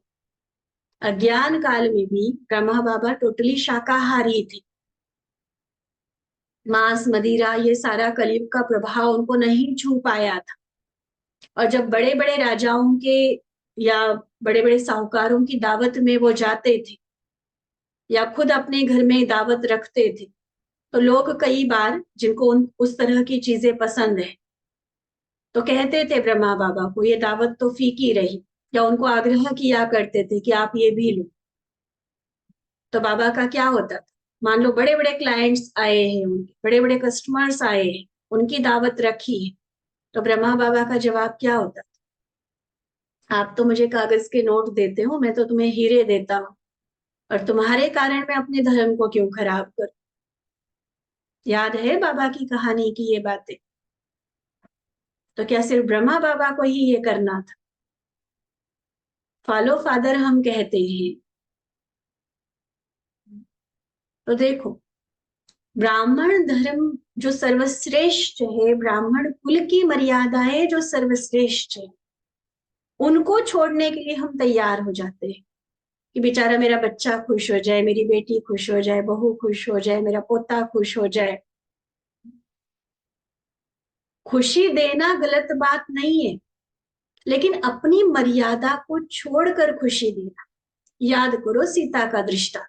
S1: अज्ञान काल में भी ब्रह्मा बाबा टोटली शाकाहारी थे। मांस मदिरा ये सारा कलयुग का प्रभाव उनको नहीं छू पाया था। और जब बड़े बड़े राजाओं के या बड़े बड़े साहूकारों की दावत में वो जाते थे, या खुद अपने घर में दावत रखते थे, तो लोग कई बार जिनको उस तरह की चीजें पसंद है, तो कहते थे ब्रह्मा बाबा को ये दावत तो फीकी रही, या उनको आग्रह किया करते थे कि आप ये भी लो। तो बाबा का क्या होता था? मान लो बड़े बड़े क्लाइंट्स आए हैं, उनके बड़े बड़े कस्टमर्स आए हैं, उनकी दावत रखी है, तो ब्रह्मा बाबा का जवाब क्या होता? आप तो मुझे कागज के नोट देते हो, मैं तो तुम्हें हीरे देता हूँ, और तुम्हारे कारण मैं अपने धर्म को क्यों खराब करूं? याद है बाबा की कहानी की ये बातें? तो क्या सिर्फ ब्रह्मा बाबा को ही ये करना था? फॉलो फादर हम कहते हैं, तो देखो, ब्राह्मण धर्म जो सर्वश्रेष्ठ है, ब्राह्मण कुल की मर्यादाएं जो सर्वश्रेष्ठ है, उनको छोड़ने के लिए हम तैयार हो जाते हैं कि बेचारा मेरा बच्चा खुश हो जाए, मेरी बेटी खुश हो जाए, बहू खुश हो जाए, मेरा पोता खुश हो जाए। खुशी देना गलत बात नहीं है, लेकिन अपनी मर्यादा को छोड़कर खुशी देना। याद करो सीता का दृष्टांत।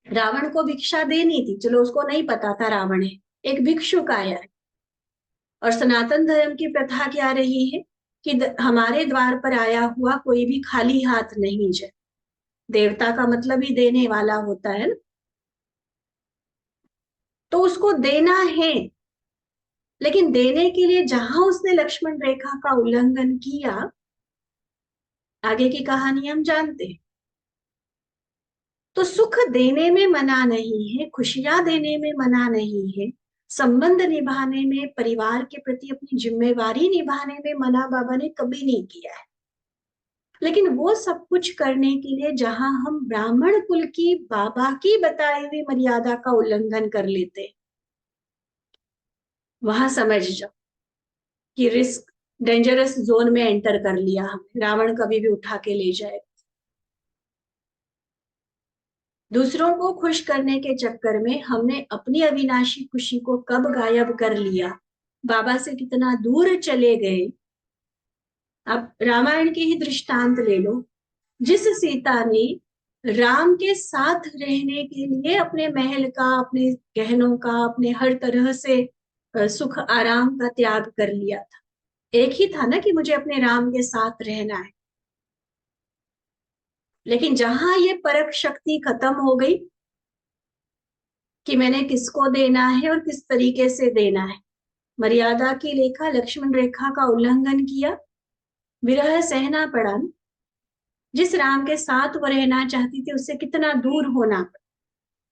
S1: रावण को भिक्षा देनी थी, चलो उसको नहीं पता था रावण है, एक भिक्षुक आया है, और सनातन धर्म की प्रथा क्या रही है कि हमारे द्वार पर आया हुआ कोई भी खाली हाथ नहीं जाए। देवता का मतलब ही देने वाला होता है ना, तो उसको देना है। लेकिन देने के लिए जहां उसने लक्ष्मण रेखा का उल्लंघन किया, आगे की कहानी हम जानते हैं। तो सुख देने में मना नहीं है, खुशियां देने में मना नहीं है, संबंध निभाने में, परिवार के प्रति अपनी जिम्मेवारी निभाने में मना बाबा ने कभी नहीं किया है। लेकिन वो सब कुछ करने के लिए जहां हम ब्राह्मण कुल की बाबा की बताई हुई मर्यादा का उल्लंघन कर लेते, वहां समझ जाओ कि रिस्क, डेंजरस जोन में एंटर कर लिया हमने। रावण कभी भी उठा के ले जाए। दूसरों को खुश करने के चक्कर में हमने अपनी अविनाशी खुशी को कब गायब कर लिया, बाबा से कितना दूर चले गए। अब रामायण के ही दृष्टांत ले लो। जिस सीता ने राम के साथ रहने के लिए अपने महल का, अपने गहनों का, अपने हर तरह से सुख आराम का त्याग कर लिया था, एक ही था ना कि मुझे अपने राम के साथ रहना है। लेकिन जहां ये परख शक्ति खत्म हो गई कि मैंने किसको देना है और किस तरीके से देना है, मर्यादा की रेखा, लक्ष्मण रेखा का उल्लंघन किया, विरह सहना पड़ा। जिस राम के साथ वो रहना चाहती थी उससे कितना दूर होना पड़ा।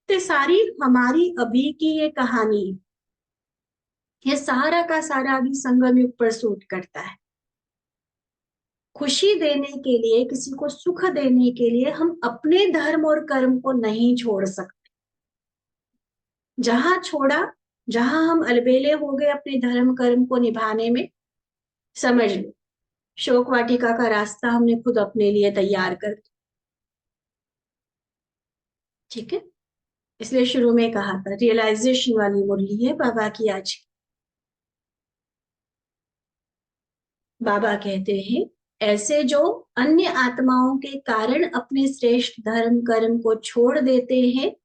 S1: तो सारी हमारी अभी की ये कहानी, ये सारा का सारा अभी संगम युग पर सूट करता है। खुशी देने के लिए, किसी को सुख देने के लिए हम अपने धर्म और कर्म को नहीं छोड़ सकते। जहां छोड़ा, जहां हम अलबेले हो गए अपने धर्म कर्म को निभाने में, समझ लो शोक वाटिका का रास्ता हमने खुद अपने लिए तैयार कर दिया। ठीक है, इसलिए शुरू में कहा था रियलाइजेशन वाली मुरली है बाबा की आज। बाबा कहते हैं ऐसे जो अन्य आत्माओं के कारण अपने श्रेष्ठ धर्म कर्म को छोड़ देते हैं,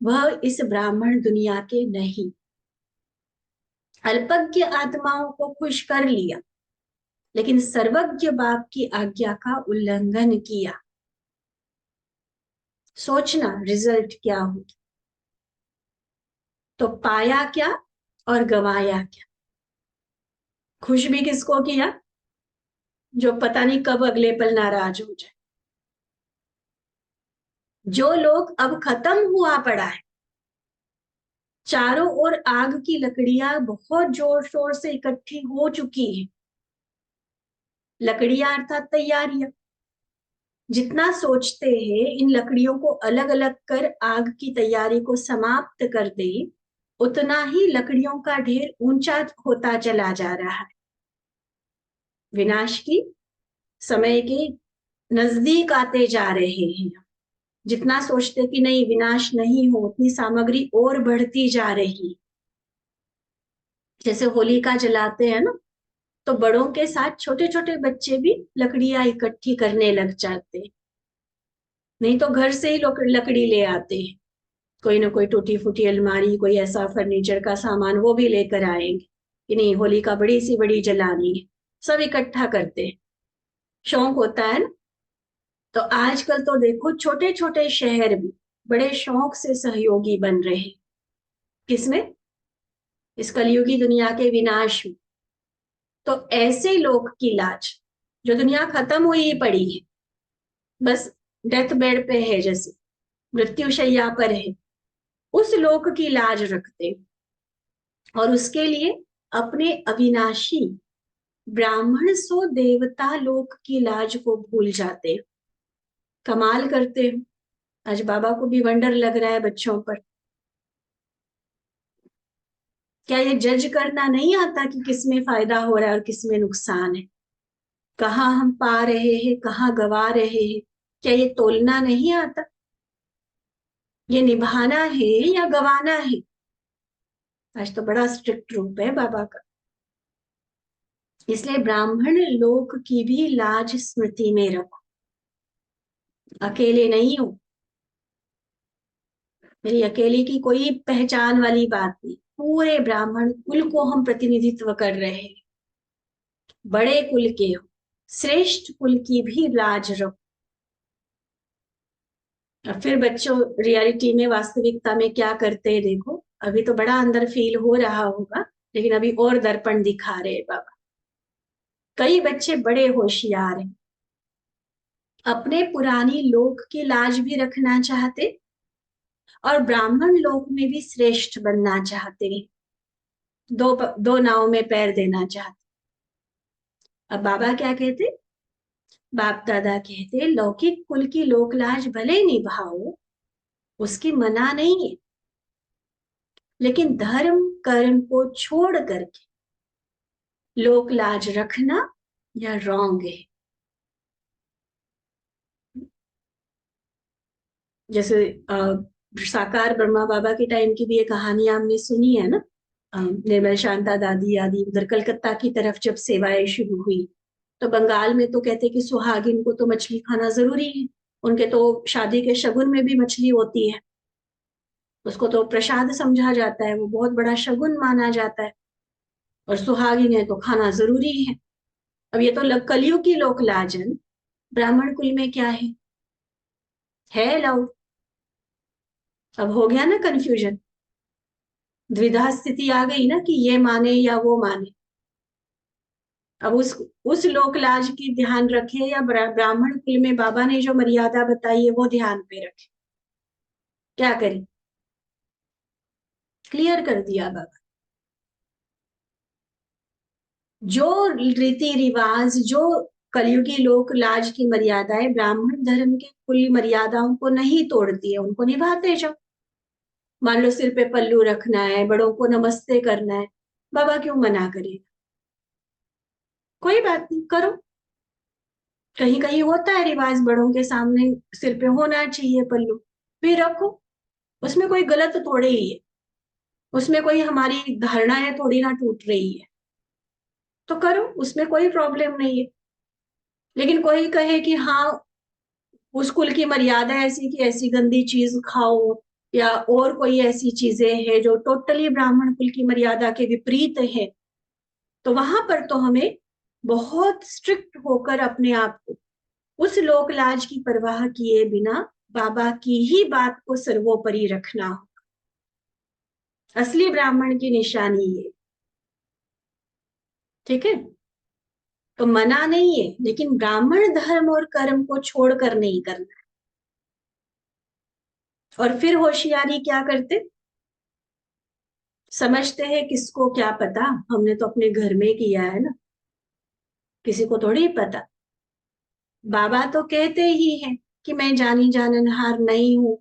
S1: वह इस ब्राह्मण दुनिया के नहीं। अल्पज्ञ आत्माओं को खुश कर लिया, लेकिन सर्वज्ञ बाप की आज्ञा का उल्लंघन किया। सोचना रिजल्ट क्या होगी। तो पाया क्या और गवाया क्या। खुश भी किसको किया, जो पता नहीं कब अगले पल नाराज हो जाए। जो लोग अब खत्म हुआ पड़ा है, चारों ओर आग की लकड़ियां बहुत जोर शोर से इकट्ठी हो चुकी है। लकड़ियां अर्थात तैयारियां। जितना सोचते हैं इन लकड़ियों को अलग अलग कर आग की तैयारी को समाप्त कर दे, उतना ही लकड़ियों का ढेर ऊंचा होता चला जा रहा है। विनाश की समय के नजदीक आते जा रहे हैं। जितना सोचते कि नहीं विनाश नहीं हो, उतनी सामग्री और बढ़ती जा रही। जैसे होलिका जलाते हैं ना, तो बड़ों के साथ छोटे छोटे बच्चे भी लकड़ियां इकट्ठी करने लग जाते हैं। नहीं तो घर से ही लोग लकड़ी ले आते हैं, कोई ना कोई टूटी फूटी अलमारी, कोई ऐसा फर्नीचर का सामान वो भी लेकर आएंगे कि नहीं होलिका बड़ी सी बड़ी जलानी है, सब इकट्ठा करते हैं। शौक होता है ना। तो आजकल तो देखो छोटे छोटे शहर भी बड़े शौक से सहयोगी बन रहे हैं। किसमें, इस कलयुगी दुनिया के विनाश में। तो ऐसे लोग की लाज, जो दुनिया खत्म हुई पड़ी है, बस डेथ बेड पे है, जैसे मृत्युशैया पर है, उस लोक की लाज रखते और उसके लिए अपने अविनाशी ब्राह्मण सो देवता लोक की लाज को भूल जाते। कमाल करते हो। आज बाबा को भी वंडर लग रहा है बच्चों पर। क्या ये जज करना नहीं आता कि किसमें फायदा हो रहा है और किसमें नुकसान है, कहाँ हम पा रहे हैं कहाँ गवा रहे हैं। क्या ये तोलना नहीं आता, ये निभाना है या गवाना है। आज तो बड़ा स्ट्रिक्ट रूप है बाबा का। इसलिए ब्राह्मण लोक की भी लाज स्मृति में रखो। अकेले नहीं हो, मेरी अकेले की कोई पहचान वाली बात नहीं। पूरे ब्राह्मण कुल को हम प्रतिनिधित्व कर रहे हैं। बड़े कुल के हो, श्रेष्ठ कुल की भी लाज रखो। और फिर बच्चों रियलिटी में, वास्तविकता में क्या करते हैं देखो। अभी तो बड़ा अंदर फील हो रहा होगा, लेकिन अभी और दर्पण दिखा रहे हैं बाबा। कई बच्चे बड़े होशियार हैं, अपने पुरानी लोक की लाज भी रखना चाहते और ब्राह्मण लोक में भी श्रेष्ठ बनना चाहते हैं। दो नाव में पैर देना चाहते। अब बाबा क्या कहते, बाप दादा कहते, लौकिक कुल की लोकलाज भले निभाओ, उसकी मना नहीं है, लेकिन धर्म कर्म को छोड़ करके लोक लाज रखना यह रॉन्ग है। जैसे साकार ब्रह्मा बाबा के टाइम की भी ये कहानी हमने सुनी है ना। निर्मल शांता दादी आदि उधर कलकत्ता की तरफ जब सेवाएं शुरू हुई, तो बंगाल में तो कहते कि सुहागिन को तो मछली खाना जरूरी है। उनके तो शादी के शगुन में भी मछली होती है, उसको तो प्रसाद समझा जाता है, वो बहुत बड़ा शगुन माना जाता है, और सुहागिन है तो खाना जरूरी है। अब ये तो कलयुग की लोक लाजन, ब्राह्मण कुल में क्या है अलाउड। अब हो गया ना कंफ्यूजन, द्विधा स्थिति आ गई ना कि ये माने या वो माने। अब उस लोक लाज की ध्यान रखे या ब्राह्मण कुल में बाबा ने जो मर्यादा बताई है वो ध्यान पे रखे। क्या करें, क्लियर कर दिया बाबा। जो रीति रिवाज, जो कलयुगी लोक लाज की मर्यादाएं ब्राह्मण धर्म के कुल मर्यादाओं को नहीं तोड़ती है, उनको निभाते जाओ। मान लो सिर पे पल्लू रखना है, बड़ों को नमस्ते करना है, बाबा क्यों मना करे। कोई बात नहीं, करो। कहीं कहीं होता है रिवाज, बड़ों के सामने सिर पे होना चाहिए पल्लू, फिर रखो। उसमें कोई गलत थोड़े ही है, उसमें कोई हमारी धारणाएं थोड़ी ना टूट रही है, तो करो, उसमें कोई प्रॉब्लम नहीं है। लेकिन कोई कहे कि हाँ, उस कुल की मर्यादा ऐसी कि ऐसी गंदी चीज खाओ, या और कोई ऐसी चीजें हैं जो टोटली ब्राह्मण कुल की मर्यादा के विपरीत है, तो वहां पर तो हमें बहुत स्ट्रिक्ट होकर अपने आप को उस लोक लाज की परवाह किए बिना बाबा की ही बात को सर्वोपरि रखना हो। असली ब्राह्मण की निशानी ये, ठीक है। तो मना नहीं है, लेकिन ब्राह्मण धर्म और कर्म को छोड़कर नहीं करना। और फिर होशियारी क्या करते, समझते हैं किसको क्या पता, हमने तो अपने घर में किया है ना, किसी को थोड़ी पता। बाबा तो कहते ही हैं कि मैं जानी जाननहार नहीं हूं,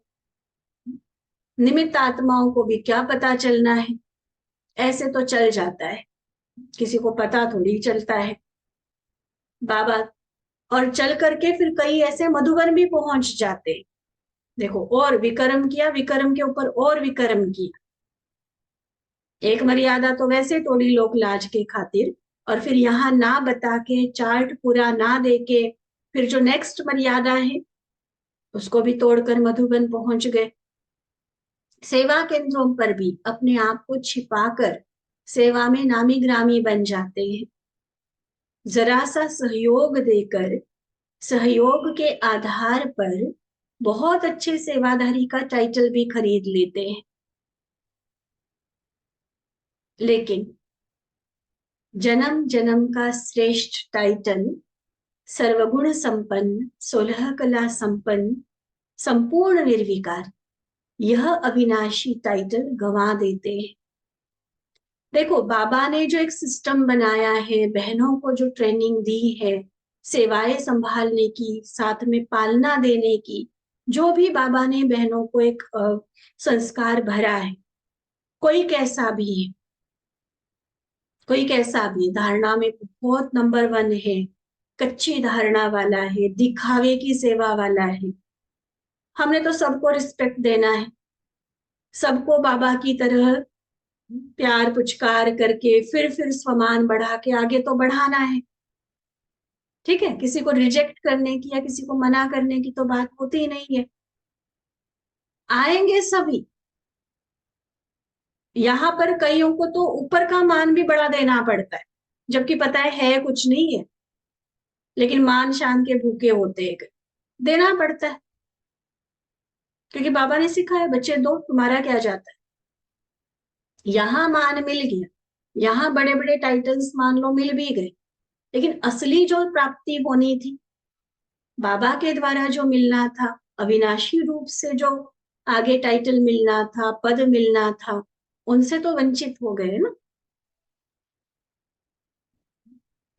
S1: निमित्त आत्माओं को भी क्या पता चलना है। ऐसे तो चल जाता है, किसी को पता थोड़ी चलता है बाबा। और चल करके फिर कई ऐसे मधुबन भी पहुंच जाते, देखो, और विक्रम किया, विक्रम के ऊपर और विक्रम किया। एक मर्यादा तो वैसे तोड़ी लोक लाज के खातिर, और फिर यहाँ ना बता के, चार्ट पूरा ना दे के, फिर जो नेक्स्ट मर्यादा है उसको भी तोड़कर मधुबन पहुंच गए। सेवा केंद्रों पर भी अपने आप को छिपाकर सेवा में नामी ग्रामी बन जाते हैं। जरा सा सहयोग देकर, सहयोग के आधार पर बहुत अच्छे सेवाधारी का टाइटल भी खरीद लेते हैं। लेकिन जन्म जन्म का श्रेष्ठ टाइटल, सर्वगुण संपन्न, 16 कला संपन्न, संपूर्ण निर्विकार, यह अविनाशी टाइटल गंवा देते हैं। देखो, बाबा ने जो एक सिस्टम बनाया है, बहनों को जो ट्रेनिंग दी है सेवाएं संभालने की, साथ में पालना देने की, जो भी बाबा ने बहनों को एक संस्कार भरा है, कोई कैसा भी है, कोई कैसा भी धारणा में बहुत नंबर 1 है, कच्ची धारणा वाला है, दिखावे की सेवा वाला है, हमने तो सबको रिस्पेक्ट देना है, सबको बाबा की तरह प्यार पुचकार करके फिर स्वमान बढ़ा के आगे तो बढ़ाना है। ठीक है, किसी को रिजेक्ट करने की या किसी को मना करने की तो बात होती ही नहीं है। आएंगे सभी, यहाँ पर कईयों को तो ऊपर का मान भी बड़ा देना पड़ता है, जबकि पता है कुछ नहीं है, लेकिन मान शान के भूखे होते हैं, देना पड़ता है, क्योंकि बाबा ने सिखाया बच्चे दो, तुम्हारा क्या जाता है। यहाँ मान मिल गया, यहाँ बड़े बड़े टाइटल्स मान लो मिल भी गए, लेकिन असली जो प्राप्ति होनी थी, बाबा के द्वारा जो मिलना था, अविनाशी रूप से जो आगे टाइटल मिलना था, पद मिलना था, उनसे तो वंचित हो गए ना।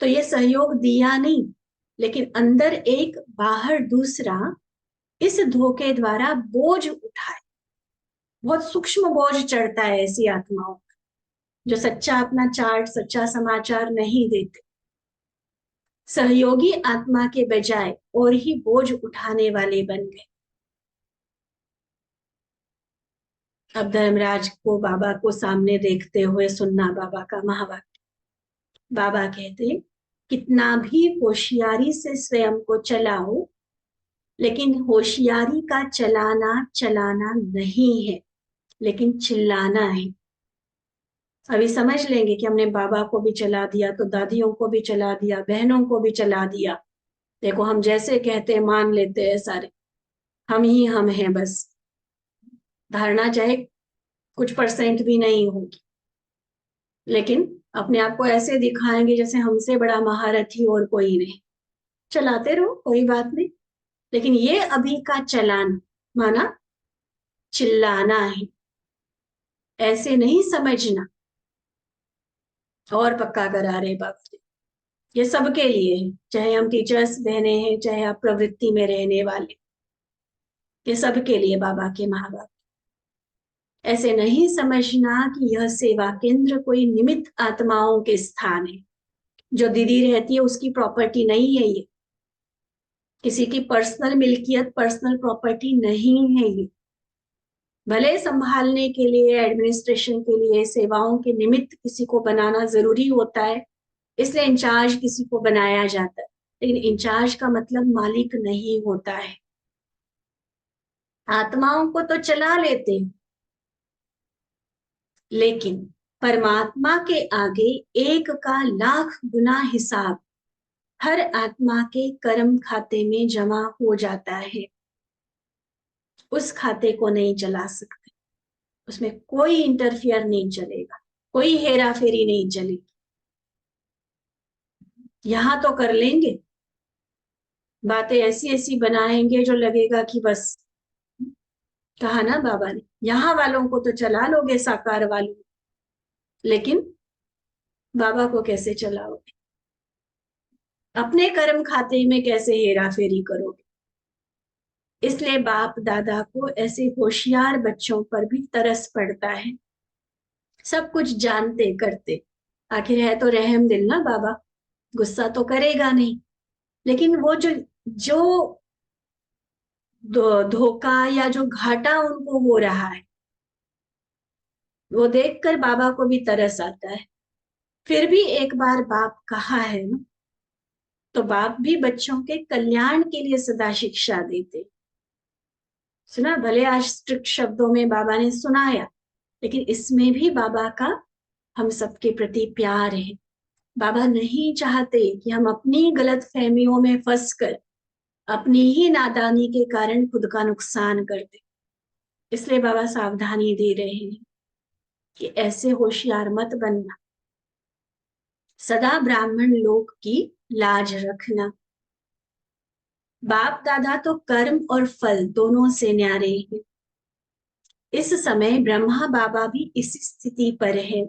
S1: तो ये सहयोग दिया नहीं, लेकिन अंदर एक बाहर दूसरा इस धोखे द्वारा बोझ उठाए। बहुत सूक्ष्म बोझ चढ़ता है ऐसी आत्माओं पर, जो सच्चा अपना चार्ट, सच्चा समाचार नहीं देते। सहयोगी आत्मा के बजाय और ही बोझ उठाने वाले बन गए। अब धर्मराज को बाबा को सामने देखते हुए सुनना बाबा का महावाक्य। बाबा कहते, कितना भी होशियारी से स्वयं को चलाओ, लेकिन होशियारी का चलाना चलाना नहीं है, लेकिन चिल्लाना है। अभी समझ लेंगे कि हमने बाबा को भी चला दिया तो दादियों को भी चला दिया, बहनों को भी चला दिया। देखो हम जैसे कहते हैं मान लेते हैं सारे, हम ही हम हैं बस। धारणा चाहे कुछ परसेंट भी नहीं होगी, लेकिन अपने आप को ऐसे दिखाएंगे जैसे हमसे बड़ा महारथी और कोई नहीं। चलाते रहो, कोई बात नहीं, लेकिन ये अभी का चलान माना चिल्लाना है, ऐसे नहीं समझना। और पक्का करा रहे बाबा जी, ये सबके लिए है, चाहे हम टीचर्स बहने हैं, चाहे आप प्रवृत्ति में रहने वाले, ये सबके लिए बाबा के महावाक्य। ऐसे नहीं समझना कि यह सेवा केंद्र कोई निमित्त आत्माओं के स्थान है। जो दीदी रहती है उसकी प्रॉपर्टी नहीं है ये, किसी की पर्सनल मिल्कियत, पर्सनल प्रॉपर्टी नहीं है ये। भले संभालने के लिए, एडमिनिस्ट्रेशन के लिए, सेवाओं के निमित्त किसी को बनाना जरूरी होता है, इसलिए इंचार्ज किसी को बनाया जाता है, लेकिन इंचार्ज का मतलब मालिक नहीं होता है। आत्माओं को तो चला लेते हैं, लेकिन परमात्मा के आगे एक का लाख गुना हिसाब हर आत्मा के कर्म खाते में जमा हो जाता है। उस खाते को नहीं चला सकते, उसमें कोई इंटरफियर नहीं चलेगा, कोई हेरा फेरी नहीं चलेगी। यहां तो कर लेंगे, बातें ऐसी ऐसी बनाएंगे जो लगेगा कि बस, कहा ना बाबा ने, यहाँ वालों को तो चला लोगे, साकार वालों, लेकिन बाबा को कैसे चलाओगे? अपने कर्म खाते में कैसे हेरा फेरी करोगे? इसलिए बाप दादा को ऐसे होशियार बच्चों पर भी तरस पड़ता है, सब कुछ जानते करते। आखिर है तो रहम दिल ना बाबा, गुस्सा तो करेगा नहीं, लेकिन वो जो जो धोखा या जो घाटा उनको हो रहा है, वो देखकर बाबा को भी तरस आता है। फिर भी एक बार बाप कहा है ना, तो बाप भी बच्चों के कल्याण के लिए सदा शिक्षा देते। सुना, भले आज स्ट्रिक्ट शब्दों में बाबा ने सुनाया, लेकिन इसमें भी बाबा का हम सबके प्रति प्यार है। बाबा नहीं चाहते कि हम अपनी गलत फहमियों में फंस कर अपनी ही नादानी के कारण खुद का नुकसान कर दे। इसलिए बाबा सावधानी दे रहे हैं कि ऐसे होशियार मत बनना, सदा ब्राह्मण लोक की लाज रखना। बाप दादा तो कर्म और फल दोनों से न्यारे हैं। इस समय ब्रह्मा बाबा भी इसी स्थिति पर है।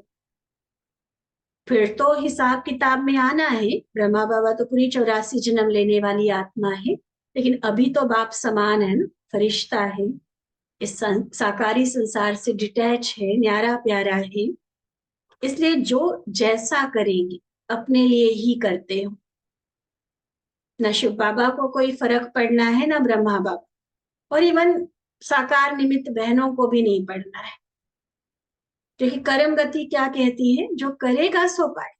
S1: फिर तो हिसाब किताब में आना है। ब्रह्मा बाबा तो पूरी 84 जन्म लेने वाली आत्मा है, लेकिन अभी तो बाप समान है ना, फरिश्ता है, इस साकारी संसार से डिटैच है, न्यारा प्यारा है। इसलिए जो जैसा करेंगे अपने लिए ही करते हो। न शिव बाबा को कोई फर्क पड़ना है, ना ब्रह्मा बाबा, और इवन साकार निमित्त बहनों को भी नहीं पड़ना है, क्योंकि कर्म गति क्या कहती है, जो करेगा सो पाए।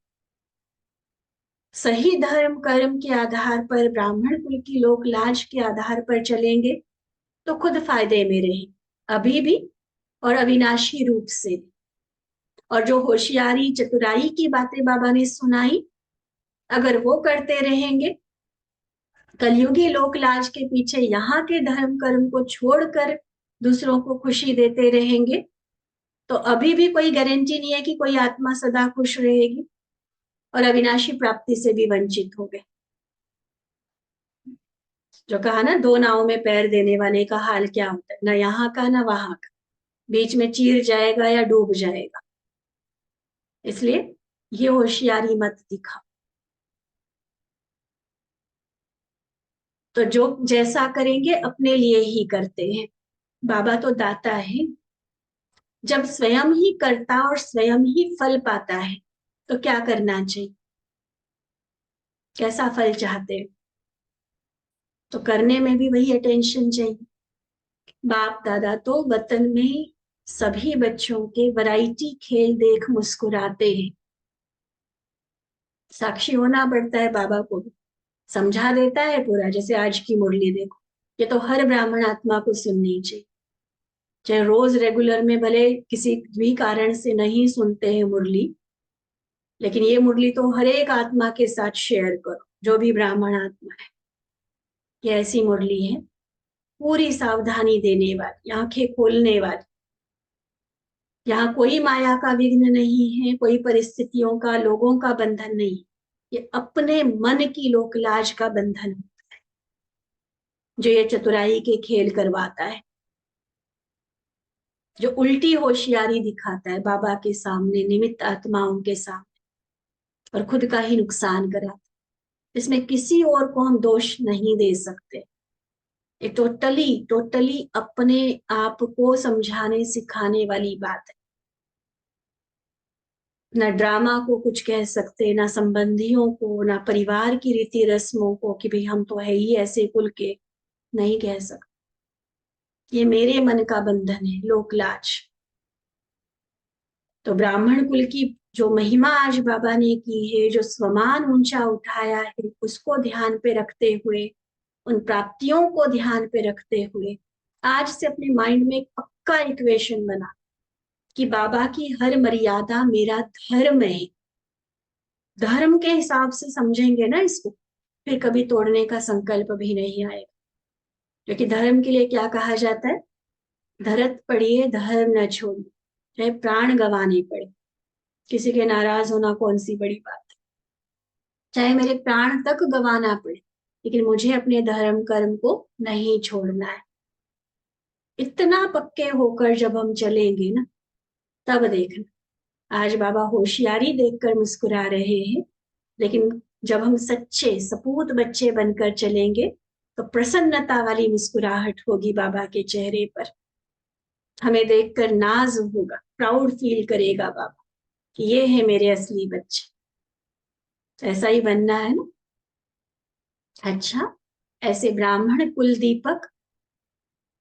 S1: सही धर्म कर्म के आधार पर, ब्राह्मण कुल की लोक लाज के आधार पर चलेंगे तो खुद फायदे में रहे, अभी भी और अविनाशी रूप से। और जो होशियारी चतुराई की बातें बाबा ने सुनाई, अगर वो करते रहेंगे, कलयुगी लोक लाज के पीछे यहाँ के धर्म कर्म को छोड़कर दूसरों को खुशी देते रहेंगे, तो अभी भी कोई गारंटी नहीं है कि कोई आत्मा सदा खुश रहेगी और अविनाशी प्राप्ति से भी वंचित हो गए। जो कहा ना, दो नाव में पैर देने वाले का हाल क्या होता है, ना यहाँ का ना वहां का, बीच में चीर जाएगा या डूब जाएगा। इसलिए ये होशियारी मत दिखाओ। तो जो जैसा करेंगे अपने लिए ही करते हैं। बाबा तो दाता है, जब स्वयं ही करता और स्वयं ही फल पाता है तो क्या करना चाहिए, कैसा फल चाहते हो, तो करने में भी वही अटेंशन चाहिए। बाप दादा तो वतन में सभी बच्चों के वैरायटी खेल देख मुस्कुराते हैं। साक्षी होना पड़ता है बाबा को भी, समझा देता है पूरा। जैसे आज की मुरली देखो, ये तो हर ब्राह्मण आत्मा को सुननी चाहिए। चाहे रोज रेगुलर में भले किसी भी कारण से नहीं सुनते हैं मुरली, लेकिन ये मुरली तो हर एक आत्मा के साथ शेयर करो, जो भी ब्राह्मण आत्मा है। ये ऐसी मुरली है, पूरी सावधानी देने वाली, आंखें खोलने वाली। यहाँ कोई माया का विघ्न नहीं है, कोई परिस्थितियों का, लोगों का बंधन नहीं। ये अपने मन की लोकलाज का बंधन होता है, जो ये चतुराई के खेल करवाता है, जो उल्टी होशियारी दिखाता है बाबा के सामने, निमित्त आत्माओं के सामने, और खुद का ही नुकसान कराता है। इसमें किसी और को हम दोष नहीं दे सकते। ये टोटली टोटली अपने आप को समझाने सिखाने वाली बात है। ना ड्रामा को कुछ कह सकते, ना संबंधियों को, ना परिवार की रीति रस्मों को कि भाई हम तो है ही ऐसे कुल के, नहीं कह सकते। ये मेरे मन का बंधन है, लोकलाज। तो ब्राह्मण कुल की जो महिमा आज बाबा ने की है, जो स्वमान ऊंचा उठाया है, उसको ध्यान पे रखते हुए, उन प्राप्तियों को ध्यान पे रखते हुए, आज से अपने माइंड में एक पक्का इक्वेशन बना कि बाबा की हर मर्यादा मेरा धर्म है। धर्म के हिसाब से समझेंगे ना इसको, फिर कभी तोड़ने का संकल्प भी नहीं आएगा। क्योंकि धर्म के लिए क्या कहा जाता है, धरत पड़िए धर्म न छोड़िए, चाहे प्राण गंवाने पड़े। किसी के नाराज होना कौन सी बड़ी बात है, चाहे मेरे प्राण तक गंवाना पड़े, लेकिन मुझे अपने धर्म कर्म को नहीं छोड़ना है। इतना पक्के होकर जब हम चलेंगे ना, तब देखना, आज बाबा होशियारी देखकर मुस्कुरा रहे हैं, लेकिन जब हम सच्चे सपूत बच्चे बनकर चलेंगे तो प्रसन्नता वाली मुस्कुराहट होगी बाबा के चेहरे पर। हमें देखकर नाज होगा, प्राउड फील करेगा बाबा कि ये है मेरे असली बच्चे। तो ऐसा ही बनना है ना। अच्छा, ऐसे ब्राह्मण कुल दीपक,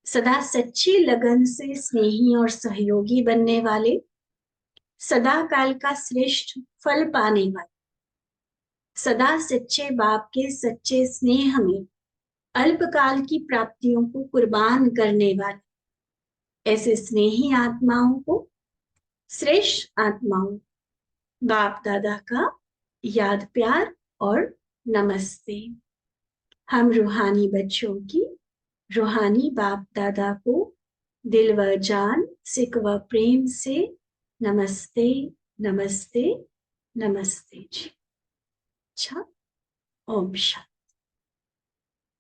S1: सदा सच्ची लगन से स्नेही और सहयोगी बनने वाले, सदा काल का श्रेष्ठ फल पाने वाले, सदा सच्चे बाप के सच्चे स्नेह में अल्पकाल की प्राप्तियों को कुर्बान करने वाले, ऐसे स्नेही आत्माओं को, श्रेष्ठ आत्माओं, बाप दादा का याद प्यार और नमस्ते। हम रूहानी बच्चों की रूहानी बाप दादा को दिल व जान, सिक व प्रेम से नमस्ते नमस्ते नमस्ते जी। अच्छा, ओम शांति।